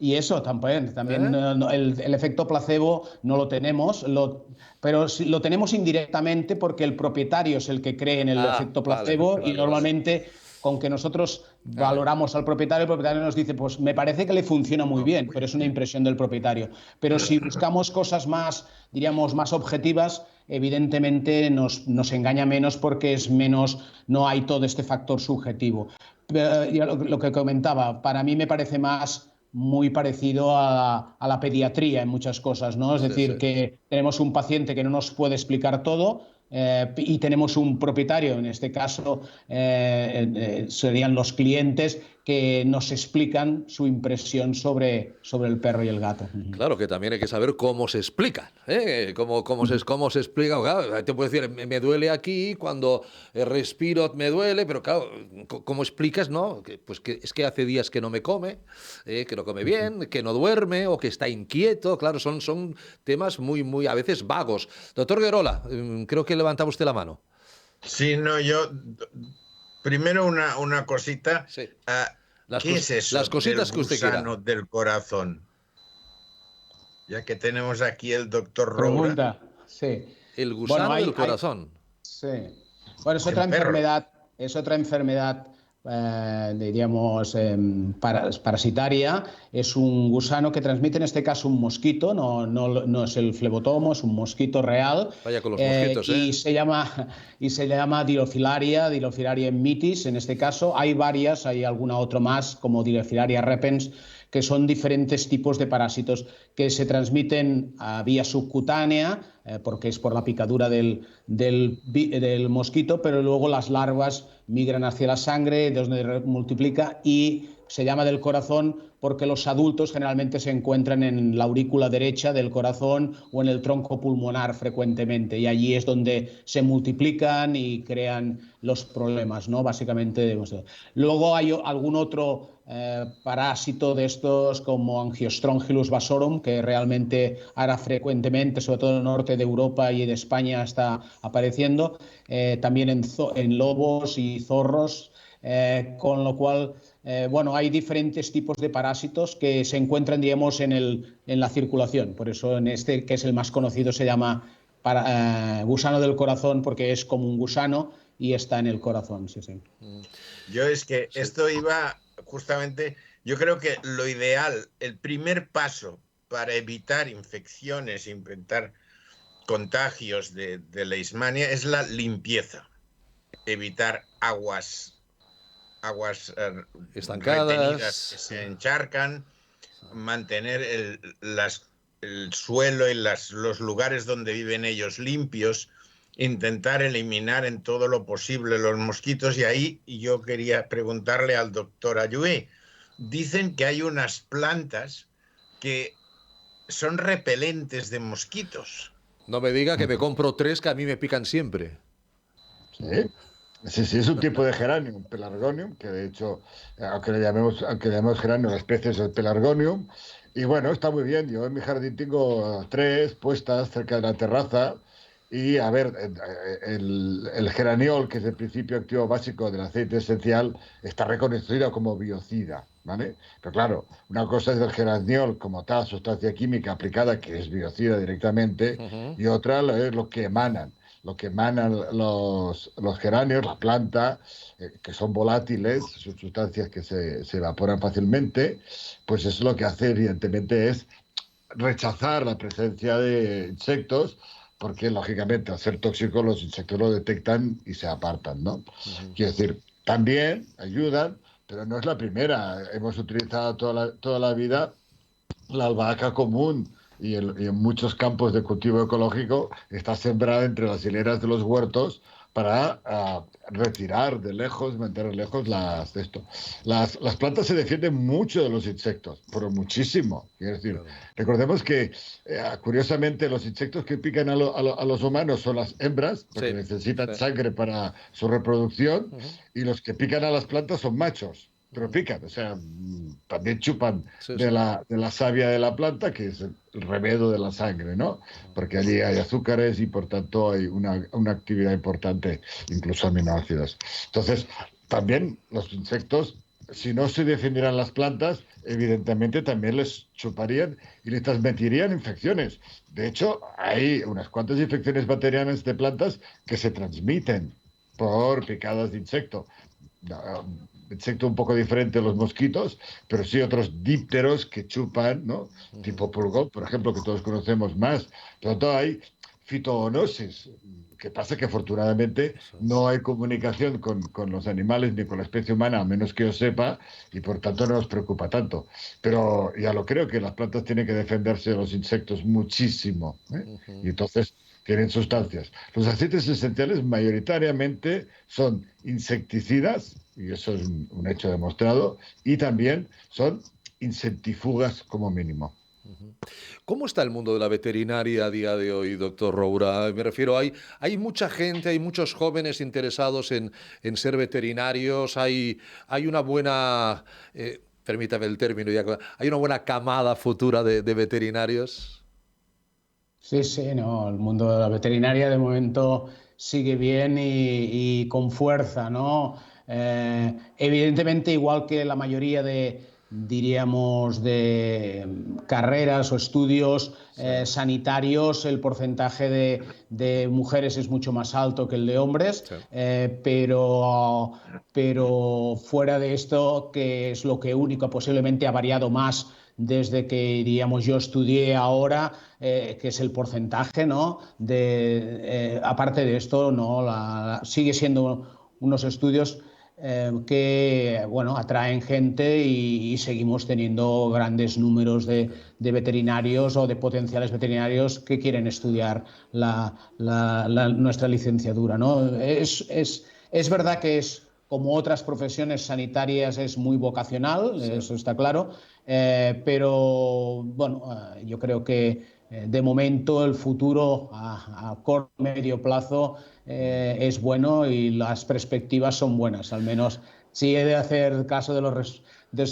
Y eso también ¿Eh? el efecto placebo no lo tenemos, pero lo tenemos indirectamente porque el propietario es el que cree en el Ah, efecto vale, placebo y vale, vale. normalmente con que nosotros Vale. valoramos al propietario, el propietario nos dice, pues me parece que le funciona muy bien, pero es una impresión del propietario. Pero si buscamos cosas más, diríamos, más objetivas, evidentemente nos engaña menos porque es menos, no hay todo este factor subjetivo. Lo que comentaba, para mí me parece más muy parecido a la pediatría en muchas cosas, ¿no? Es Sí, decir, sí. que tenemos un paciente que no nos puede explicar todo y tenemos un propietario, en este caso serían los clientes, que nos explican su impresión sobre el perro y el gato. Claro que también hay que saber cómo se explican, ¿eh? Cómo se explica. Claro, te puedo decir, me duele aquí, cuando respiro me duele, pero claro, ¿cómo explicas, no? Pues que es que hace días que no me come, que no come bien, que no duerme o que está inquieto. Claro, son temas muy a veces vagos. Doctor Guerola, creo que levantaba usted la mano. Sí, no, yo. Primero una cosita. Sí. ¿Qué es eso Las del cositas que usted quiera. gusano del corazón? Ya que tenemos aquí el doctor Roura, Pregunta, sí. El Bueno, gusano del corazón. sí. Bueno, en perros. es otra enfermedad diríamos, parasitaria. Es un gusano que transmite, en este caso, un mosquito, no es el flebotomo, es un mosquito real. Vaya con los mosquitos, y se llama Dilophilaria emmitis, en este caso. Hay varias, hay alguna otra más, como Dilophilaria repens, que son diferentes tipos de parásitos que se transmiten a vía subcutánea, porque es por la picadura del mosquito, pero luego las larvas migran hacia la sangre, donde multiplica, y se llama del corazón porque los adultos generalmente se encuentran en la aurícula derecha del corazón o en el tronco pulmonar frecuentemente, y allí es donde se multiplican y crean los problemas, ¿no? Básicamente. Luego hay algún otro parásito de estos, como Angiostrongylus vasorum, que realmente ahora frecuentemente, sobre todo en el norte de Europa y de España, está apareciendo, también en lobos y zorros, con lo cual, bueno, hay diferentes tipos de parásitos que se encuentran, digamos, en la circulación. Por eso, en este, que es el más conocido, se llama gusano del corazón, porque es como un gusano y está en el corazón. Sí, sí. Yo es que esto iba justamente, yo creo que lo ideal, el primer paso para evitar infecciones, evitar contagios de leishmania es la limpieza, evitar aguas estancadas, retenidas que se encharcan, mantener el suelo y los lugares donde viven ellos limpios, intentar eliminar en todo lo posible los mosquitos. Y ahí yo quería preguntarle al doctor Ayue, dicen que hay unas plantas que son repelentes de mosquitos. No me diga que me compro 3 que a mí me pican siempre. Sí. Sí, es un tipo de geranio, pelargonium, que de hecho, aunque le llamemos geranio, la especie es el pelargonium. Y bueno, está muy bien. Yo en mi jardín tengo 3 puestas cerca de la terraza. Y a ver, el geraniol, que es el principio activo básico del aceite esencial, está reconocido como biocida, ¿vale? Pero claro, una cosa es el geraniol como tal, sustancia química aplicada, que es biocida directamente, y otra es lo que emanan. Lo que emanan los geranios, la planta, que son volátiles, son sustancias que se evaporan fácilmente, pues eso lo que hace, evidentemente, es rechazar la presencia de insectos, porque lógicamente al ser tóxicos los insectos lo detectan y se apartan, ¿no? Quiero decir, también ayudan, pero no es la primera. Hemos utilizado toda la vida la albahaca común, y en muchos campos de cultivo ecológico está sembrada entre las hileras de los huertos para retirar de lejos, mantener lejos las plantas. Se defienden mucho de los insectos, pero muchísimo. Quiero decir, Claro. recordemos que curiosamente los insectos que pican a los humanos son las hembras, porque Sí, necesitan sí. sangre para su reproducción, y los que pican a las plantas son machos. Pero pican, o sea, también chupan Sí, de sí. la savia de la planta, que es el remedo de la sangre, ¿no? Porque allí hay azúcares y por tanto hay una actividad importante, incluso aminoácidos. Entonces, también los insectos, si no se defendieran las plantas, evidentemente también les chuparían y les transmitirían infecciones. De hecho, hay unas cuantas infecciones bacterianas de plantas que se transmiten por picadas de insecto. Insecto un poco diferente a los mosquitos, pero sí otros dípteros que chupan, ¿no? Tipo pulgón, por ejemplo, que todos conocemos más. Por lo tanto, hay fitoonosis. Que pasa que afortunadamente no hay comunicación con los animales ni con la especie humana, a menos que yo sepa, y por tanto no nos preocupa tanto. Pero ya lo creo que las plantas tienen que defenderse de los insectos muchísimo, ¿eh? Y entonces tienen sustancias. Los aceites esenciales mayoritariamente son insecticidas, y eso es un hecho demostrado, y también son insectifugas como mínimo. ¿Cómo está el mundo de la veterinaria a día de hoy, doctor Roura? Me refiero, hay mucha gente, hay muchos jóvenes interesados en ser veterinarios, hay una buena, permítame el término, hay una buena camada futura de veterinarios. Sí, sí, no, el mundo de la veterinaria de momento sigue bien y con fuerza, ¿no? Evidentemente, igual que la mayoría diríamos, de carreras o estudios sanitarios, el porcentaje de mujeres es mucho más alto que el de hombres, pero fuera de esto, que es lo que único posiblemente ha variado más desde que, diríamos, yo estudié ahora, que es el porcentaje, ¿no? Aparte de esto, ¿no? Sigue siendo unos estudios que, bueno, atraen gente y seguimos teniendo grandes números de veterinarios o de potenciales veterinarios que quieren estudiar nuestra licenciatura, ¿no? Es verdad que es, como otras profesiones sanitarias, es muy vocacional, eso está claro, pero bueno, yo creo que de momento el futuro a corto y medio plazo es bueno y las perspectivas son buenas, al menos si he de hacer caso de los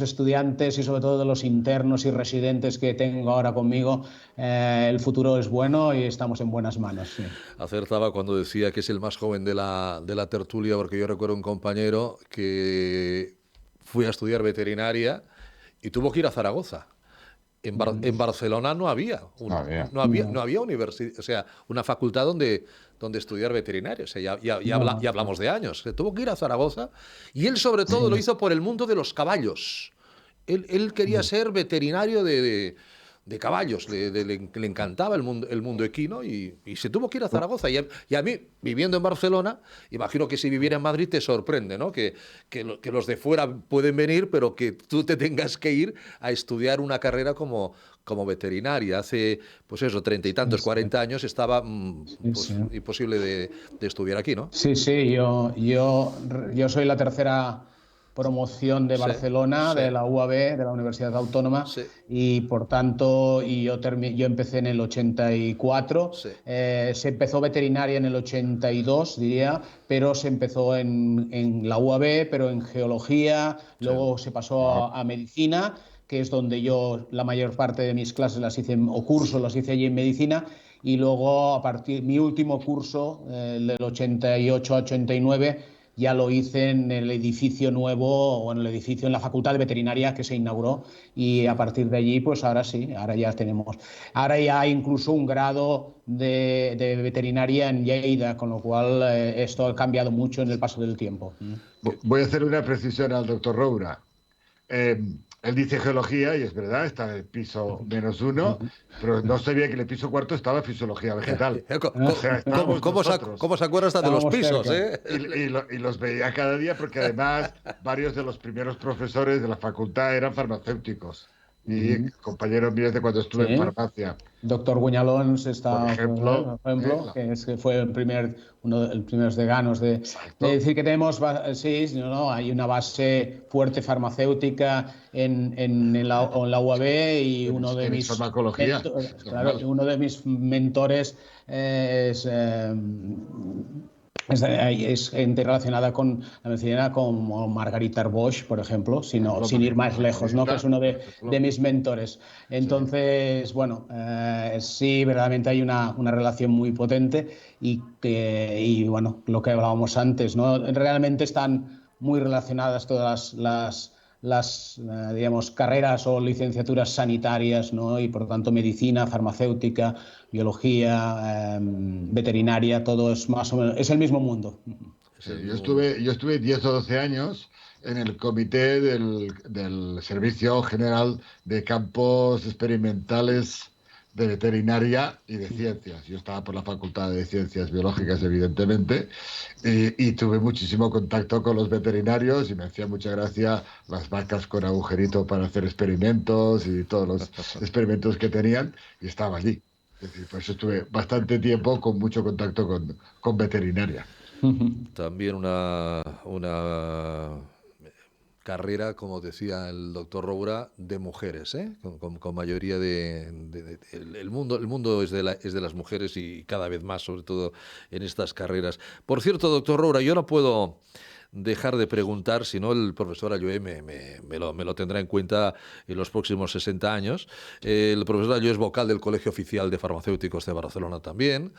estudiantes y sobre todo de los internos y residentes que tengo ahora conmigo, el futuro es bueno y estamos en buenas manos. Sí. Acertaba cuando decía que es el más joven de la tertulia, porque yo recuerdo un compañero que fue a estudiar veterinaria y tuvo que ir a Zaragoza. En Barcelona no había universidad, o sea, una facultad donde estudiar veterinario. O sea, ya hablamos de años. Tuvo que ir a Zaragoza y él, sobre todo, lo hizo por el mundo de los caballos. Él quería ser veterinario de caballos, le encantaba el mundo equino y se tuvo que ir a Zaragoza. Y a mí, viviendo en Barcelona, imagino que si viviera en Madrid te sorprende, ¿no? Que los de fuera pueden venir, pero que tú te tengas que ir a estudiar una carrera como veterinaria. Hace, pues eso, 30 y tantos, 40 años estaba imposible de estudiar aquí, ¿no? Sí, yo soy la tercera promoción de Barcelona, de la UAB, de la Universidad Autónoma, y por tanto yo empecé en el 84, se empezó veterinaria en el 82, diría, pero se empezó en la UAB, pero en geología, luego se pasó a medicina, que es donde yo la mayor parte de mis clases las hice, o cursos los hice allí en medicina, y luego mi último curso, del 88 a 89, ya lo hice en el edificio nuevo, o en el edificio, en la Facultad de Veterinaria que se inauguró, y a partir de allí, pues ahora ya hay incluso un grado de veterinaria en Lleida, con lo cual esto ha cambiado mucho en el paso del tiempo. Voy a hacer una precisión al doctor Roura. Él dice geología y es verdad, está en el piso -1, pero no sabía que en el piso cuarto estaba fisiología vegetal. ¿Cómo se acuerda hasta de los pisos? Y los veía cada día porque además varios de los primeros profesores de la facultad eran farmacéuticos y compañeros míos de cuando estuve en farmacia. Doctor Guñalón está, por ejemplo, que fue uno de los primeros deganos de decir que tenemos, hay una base fuerte farmacéutica en la UAB, y uno de mis mentores es gente relacionada con la medicina, como Margarita Arboix, por ejemplo, sin ir más lejos, ¿no? Que es uno de mis mentores. Entonces, bueno, sí, verdaderamente hay una relación muy potente y bueno, lo que hablábamos antes, ¿no? Realmente están muy relacionadas todas las digamos, carreras o licenciaturas sanitarias, ¿no? Y por tanto medicina, farmacéutica, biología, veterinaria, todo es más o menos, es el mismo mundo. Sí, yo estuve 10 o 12 años en el comité del Servicio General de Campos Experimentales de Veterinaria y de Ciencias. Yo estaba por la Facultad de Ciencias Biológicas, evidentemente, y tuve muchísimo contacto con los veterinarios y me hacía mucha gracia las vacas con agujerito para hacer experimentos y todos los experimentos que tenían, y estaba allí. Es decir, por eso estuve bastante tiempo con mucho contacto con veterinaria. También una carrera, como decía el doctor Roura, de mujeres, con mayoría el mundo es de las mujeres, y cada vez más, sobre todo en estas carreras. Por cierto, doctor Roura, yo no puedo dejar de preguntar, si no el profesor Allué me lo tendrá en cuenta en los próximos 60 años. El profesor Allué es vocal del Colegio Oficial de Farmacéuticos de Barcelona también,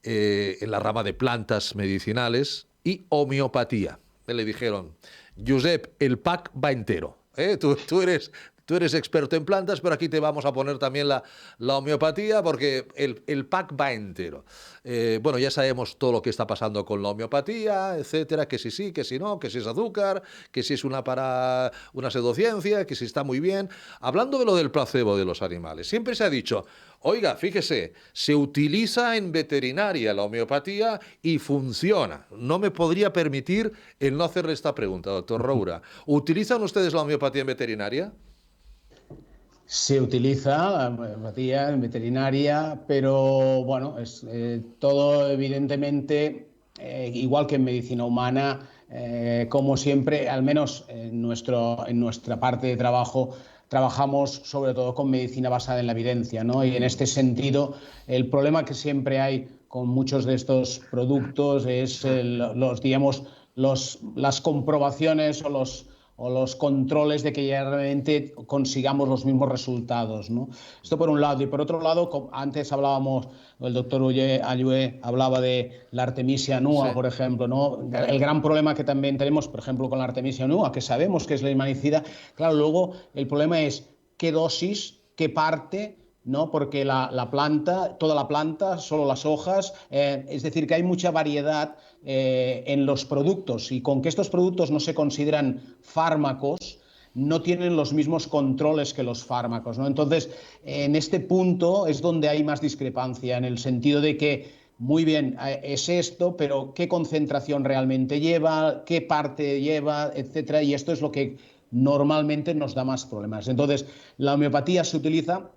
en la rama de plantas medicinales y homeopatía. Le dijeron: Josep, el pack va entero. Tú eres experto en plantas, pero aquí te vamos a poner también la homeopatía porque el pack va entero. Bueno, ya sabemos todo lo que está pasando con la homeopatía, etcétera, que si sí, que si no, que si es azúcar, que si es una pseudociencia, que si está muy bien. Hablando de lo del placebo de los animales, siempre se ha dicho, oiga, fíjese, se utiliza en veterinaria la homeopatía y funciona. No me podría permitir el no hacerle esta pregunta, doctor Roura. ¿Utilizan ustedes la homeopatía en veterinaria? Se utiliza la homeopatía en veterinaria, pero bueno, todo evidentemente, igual que en medicina humana, como siempre, al menos en nuestra parte de trabajo, trabajamos sobre todo con medicina basada en la evidencia, ¿no? Y en este sentido, el problema que siempre hay con muchos de estos productos es digamos, las comprobaciones o los controles de que ya realmente consigamos los mismos resultados, ¿no? Esto por un lado. Y por otro lado, antes hablábamos, el doctor Ayue hablaba de la Artemisia annua, Sí. por ejemplo, ¿no? El gran problema que también tenemos, por ejemplo, con la Artemisia annua, que sabemos que es leishmanicida, claro, luego el problema es qué dosis, qué parte, ¿no? Porque la planta, toda la planta, solo las hojas, es decir, que hay mucha variedad en los productos y con que estos productos no se consideran fármacos, no tienen los mismos controles que los fármacos, ¿no? Entonces, en este punto es donde hay más discrepancia, en el sentido de que, muy bien, es esto, pero ¿qué concentración realmente lleva? ¿Qué parte lleva? Etcétera. Y esto es lo que normalmente nos da más problemas. Entonces, la homeopatía se utiliza.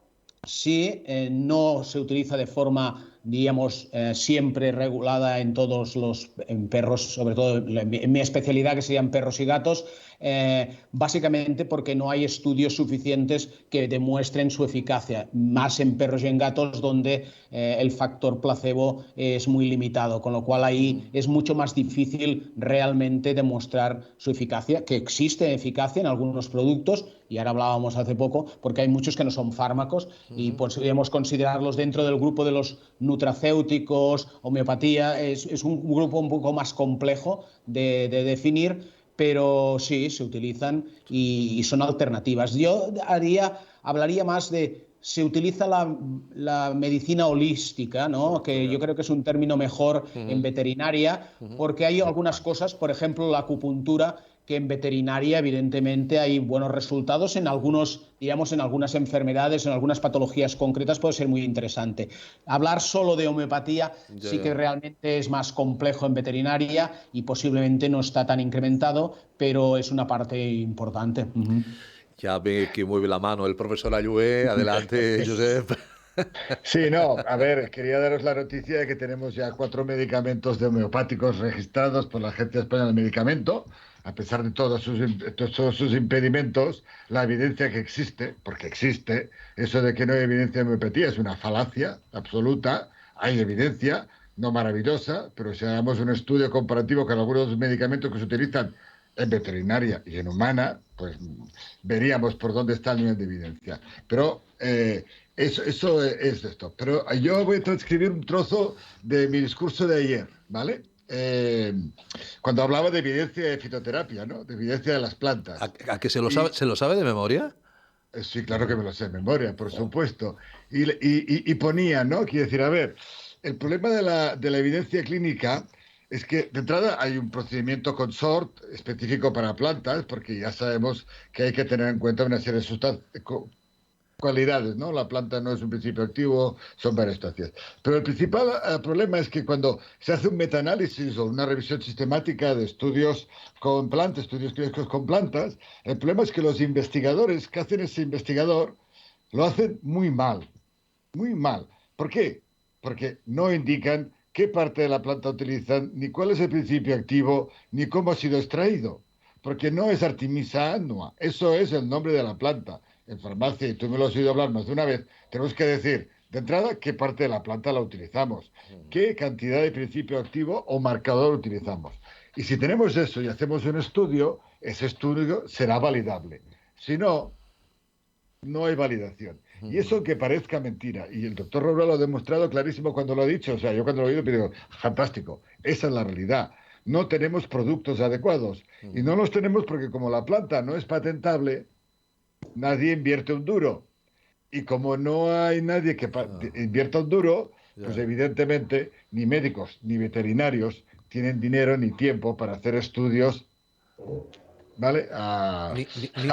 Sí, no se utiliza de forma, digamos, siempre regulada en todos los perros, sobre todo en mi especialidad, que serían perros y gatos, básicamente porque no hay estudios suficientes que demuestren su eficacia, más en perros y en gatos donde el factor placebo es muy limitado, con lo cual ahí es mucho más difícil realmente demostrar su eficacia, que existe eficacia en algunos productos, y ahora hablábamos hace poco, porque hay muchos que no son fármacos y podríamos considerarlos dentro del grupo de los nutracéuticos, homeopatía, es un grupo un poco más complejo de definir, pero sí, se utilizan y son alternativas. Yo hablaría más de, se utiliza la medicina holística, ¿no? Que yo creo que es un término mejor en veterinaria, porque hay algunas cosas, por ejemplo, la acupuntura, que en veterinaria evidentemente hay buenos resultados en algunos, digamos, en algunas enfermedades, en algunas patologías concretas puede ser muy interesante. Hablar solo de homeopatía sí que realmente es más complejo en veterinaria y posiblemente no está tan incrementado, pero es una parte importante. Ya ve que mueve la mano el profesor Ayue. Adelante, Josep. Sí, no, a ver, quería daros la noticia de que tenemos ya 4 medicamentos de homeopáticos registrados por la Agencia Española del Medicamento. A pesar de todos sus impedimentos, la evidencia que existe, porque existe, eso de que no hay evidencia de homeopatía es una falacia absoluta. Hay evidencia, no maravillosa, pero si hagamos un estudio comparativo con algunos medicamentos que se utilizan en veterinaria y en humana, pues veríamos por dónde está el nivel de evidencia. Pero eso es esto. Pero yo voy a transcribir un trozo de mi discurso de ayer, ¿vale? Cuando hablaba de evidencia de fitoterapia, ¿no? De evidencia de las plantas. ¿A que se lo sabe de memoria? Sí, claro que me lo sé de memoria, por supuesto. Y ponía, ¿no? Quiero decir, a ver, el problema de la evidencia clínica es que de entrada hay un procedimiento consort específico para plantas, porque ya sabemos que hay que tener en cuenta una serie de cualidades, ¿no? La planta no es un principio activo, son varias sustancias. Pero el principal problema es que cuando se hace un metaanálisis o una revisión sistemática de estudios con plantas, estudios clínicos con plantas, el problema es que los investigadores que hacen ese investigador lo hacen muy mal, muy mal. ¿Por qué? Porque no indican qué parte de la planta utilizan, ni cuál es el principio activo, ni cómo ha sido extraído. Porque no es Artemisia annua, eso es el nombre de la planta. En farmacia, y tú me lo has oído hablar más de una vez, tenemos que decir, de entrada, qué parte de la planta la utilizamos, qué cantidad de principio activo o marcador utilizamos. Y si tenemos eso y hacemos un estudio, ese estudio será validable. Si no, no hay validación. Y eso que parezca mentira. Y el doctor Roura lo ha demostrado clarísimo cuando lo ha dicho. O sea, yo cuando lo he oído digo, fantástico, esa es la realidad. no tenemos productos adecuados. Y no los tenemos porque como la planta no es patentable, nadie invierte un duro. Y como no hay nadie que invierta un duro, pues evidentemente ni médicos ni veterinarios tienen dinero ni tiempo para hacer estudios, ¿vale? A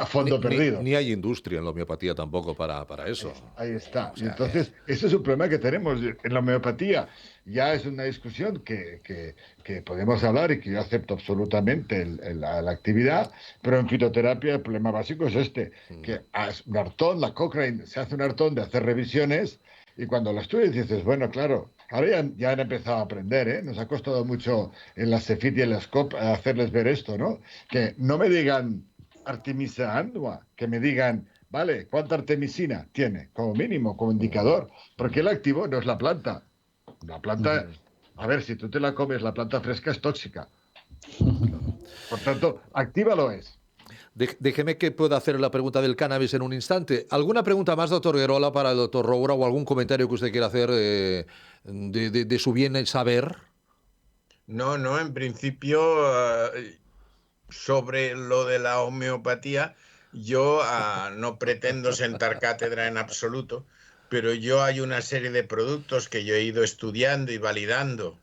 fondo perdido. Ni hay industria en la homeopatía tampoco para eso. Ahí está. O sea, y entonces, ese es un problema que tenemos en la homeopatía. Ya es una discusión que podemos hablar y que yo acepto absolutamente la actividad, pero en fitoterapia el problema básico es que un hartón, la Cochrane se hace un hartón de hacer revisiones y cuando lo estudias dices, bueno, claro, ahora ya han empezado a aprender, ¿eh? Nos ha costado mucho en la Cefit y en la SCOP hacerles ver esto, ¿no? Que no me digan Artemisia annua, que me digan, vale, ¿cuánta artemisina tiene? Como mínimo, como indicador, porque el activo no es la planta. La planta, a ver, si tú te la comes, la planta fresca es tóxica. Por tanto, activa lo es. Déjeme que pueda hacer la pregunta del cannabis en un instante. ¿Alguna pregunta más, doctor Guerola, para el doctor Roura o algún comentario que usted quiera hacer de su bien saber? No, en principio, sobre lo de la homeopatía, yo no pretendo sentar cátedra en absoluto, pero hay una serie de productos que yo he ido estudiando y validando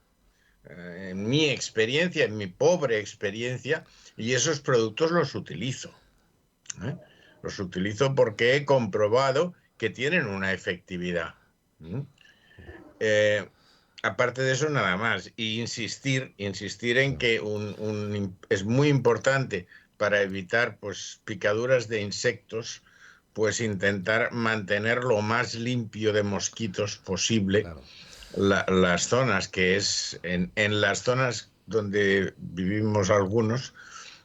en mi experiencia, en mi pobre experiencia, y esos productos los utilizo. Los utilizo porque he comprobado que tienen una efectividad. Aparte de eso, nada más. Y insistir en que es muy importante para evitar pues, picaduras de insectos, pues intentar mantener lo más limpio de mosquitos posible. Claro. Las zonas, que es en las zonas donde vivimos algunos,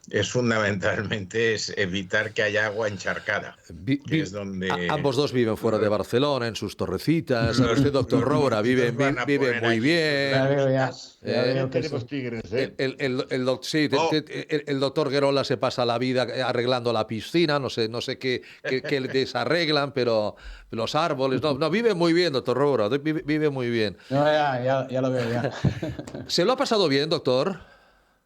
es fundamentalmente evitar que haya agua encharcada. Que es donde ambos dos viven fuera de Barcelona, en sus torrecitas. Usted, doctor Roura, vive muy bien. Ya veo que tenemos tigres, el doctor Guerola se pasa la vida arreglando la piscina, no sé qué desarreglan, pero los árboles... No, vive muy bien, doctor Roura, vive muy bien. No, ya lo veo, ya. ¿Se lo ha pasado bien, doctor?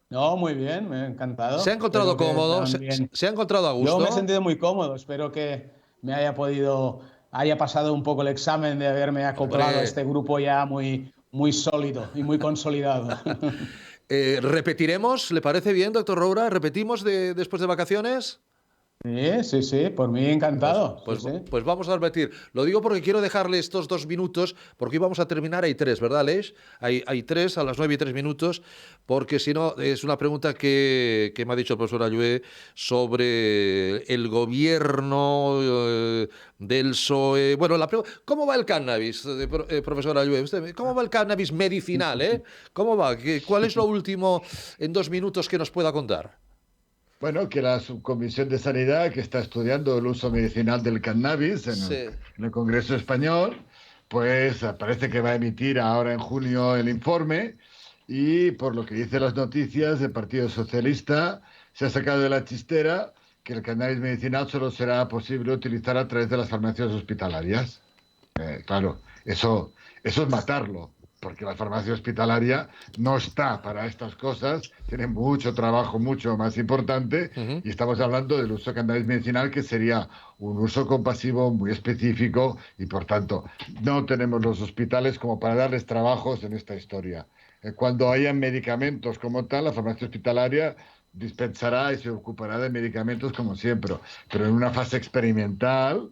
No, muy bien, me ha encantado. ¿Se ha encontrado cómodo? ¿Se ha encontrado a gusto? Yo me he sentido muy cómodo. Espero que me haya pasado un poco el examen de haberme acoplado a este grupo ya muy sólido y muy consolidado. ¿Repetiremos? ¿Le parece bien, doctor Roura? ¿Repetimos después de vacaciones? Sí, por mí encantado. Pues vamos a repetir. Lo digo porque quiero dejarle estos 2 minutos, porque hoy vamos a terminar, hay 3, ¿verdad, Aleix? Hay 3 a las 9:03, porque si no, es una pregunta que me ha dicho el profesor Ayue sobre el gobierno del PSOE. Bueno, ¿cómo va el cannabis, profesor Ayue? ¿Cómo va el cannabis medicinal? ¿Cómo va? ¿Cuál es lo último en 2 minutos que nos pueda contar? Bueno, que la Subcomisión de Sanidad, que está estudiando el uso medicinal del cannabis en el Congreso Español, pues parece que va a emitir ahora en junio el informe y, por lo que dicen las noticias, el Partido Socialista se ha sacado de la chistera que el cannabis medicinal solo será posible utilizar a través de las farmacias hospitalarias. Claro, eso es matarlo, porque la farmacia hospitalaria no está para estas cosas, tiene mucho trabajo, mucho más importante, y estamos hablando del uso de cannabis medicinal, que sería un uso compasivo muy específico, y por tanto no tenemos los hospitales como para darles trabajos en esta historia. Cuando hayan medicamentos como tal, la farmacia hospitalaria dispensará y se ocupará de medicamentos como siempre, pero en una fase experimental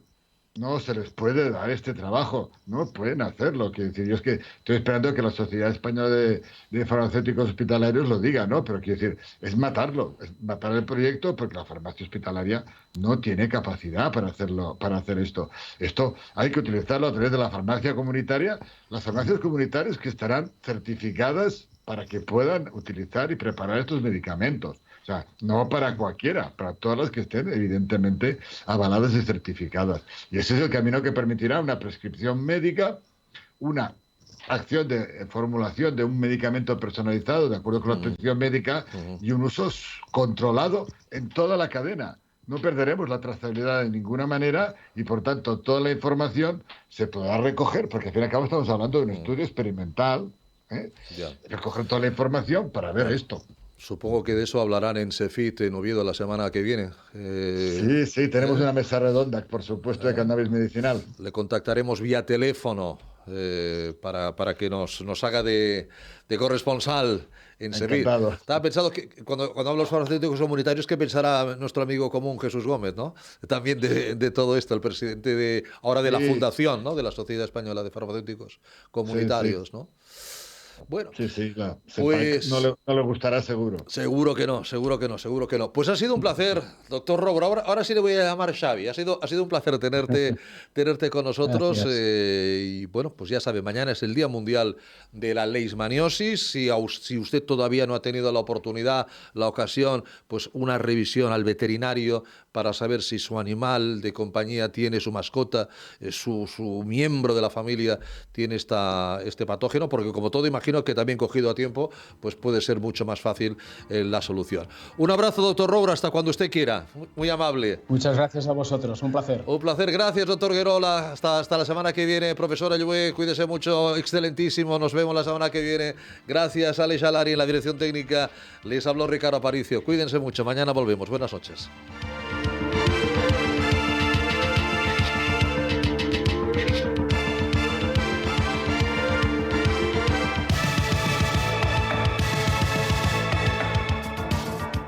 no se les puede dar este trabajo, no pueden hacerlo. Quiero decir, yo es que estoy esperando que la Sociedad Española de Farmacéuticos Hospitalarios lo diga, ¿no? Pero quiero decir, es matarlo, es matar el proyecto, porque la farmacia hospitalaria no tiene capacidad para hacerlo, para hacer esto. Esto hay que utilizarlo a través de la farmacia comunitaria, las farmacias comunitarias que estarán certificadas para que puedan utilizar y preparar estos medicamentos. O sea, no para cualquiera, para todas las que estén evidentemente avaladas y certificadas. Y ese es el camino que permitirá una prescripción médica, una acción de formulación de un medicamento personalizado de acuerdo con la prescripción médica y un uso controlado en toda la cadena. No perderemos la trazabilidad de ninguna manera y, por tanto, toda la información se podrá recoger, porque al fin y al cabo estamos hablando de un estudio experimental, recoger toda la información para ver esto. Supongo que de eso hablarán en Cefit, en Oviedo, la semana que viene. Sí, tenemos una mesa redonda, por supuesto, de cannabis medicinal. Le contactaremos vía teléfono para que nos haga de corresponsal en Cefit. Encantado. Estaba pensando que cuando hablo de los farmacéuticos comunitarios, que pensará nuestro amigo común Jesús Gómez, ¿no? También de todo esto, el presidente ahora de la fundación, ¿no? De la Sociedad Española de Farmacéuticos Comunitarios, ¿no? Bueno, Sí, claro. pues No le gustará seguro. seguro que no. Pues ha sido un placer, doctor Roura. Ahora sí le voy a llamar Xavi. Ha sido un placer tenerte con nosotros. Y bueno, pues ya sabe, mañana es el Día Mundial de la Leishmaniosis. Si usted todavía no ha tenido la oportunidad, la ocasión, pues una revisión al veterinario para saber si su animal de compañía tiene, su mascota, su miembro de la familia tiene este patógeno, porque como todo imagino que también cogido a tiempo, pues puede ser mucho más fácil la solución. Un abrazo, doctor Roura, hasta cuando usted quiera. Muy amable. Muchas gracias a vosotros, un placer. Un placer, gracias, doctor Guerola. Hasta la semana que viene. Profesora Llué, cuídese mucho, excelentísimo. Nos vemos la semana que viene. Gracias, Alex Alari en la dirección técnica. Les habló Ricardo Aparicio. Cuídense mucho, mañana volvemos. Buenas noches.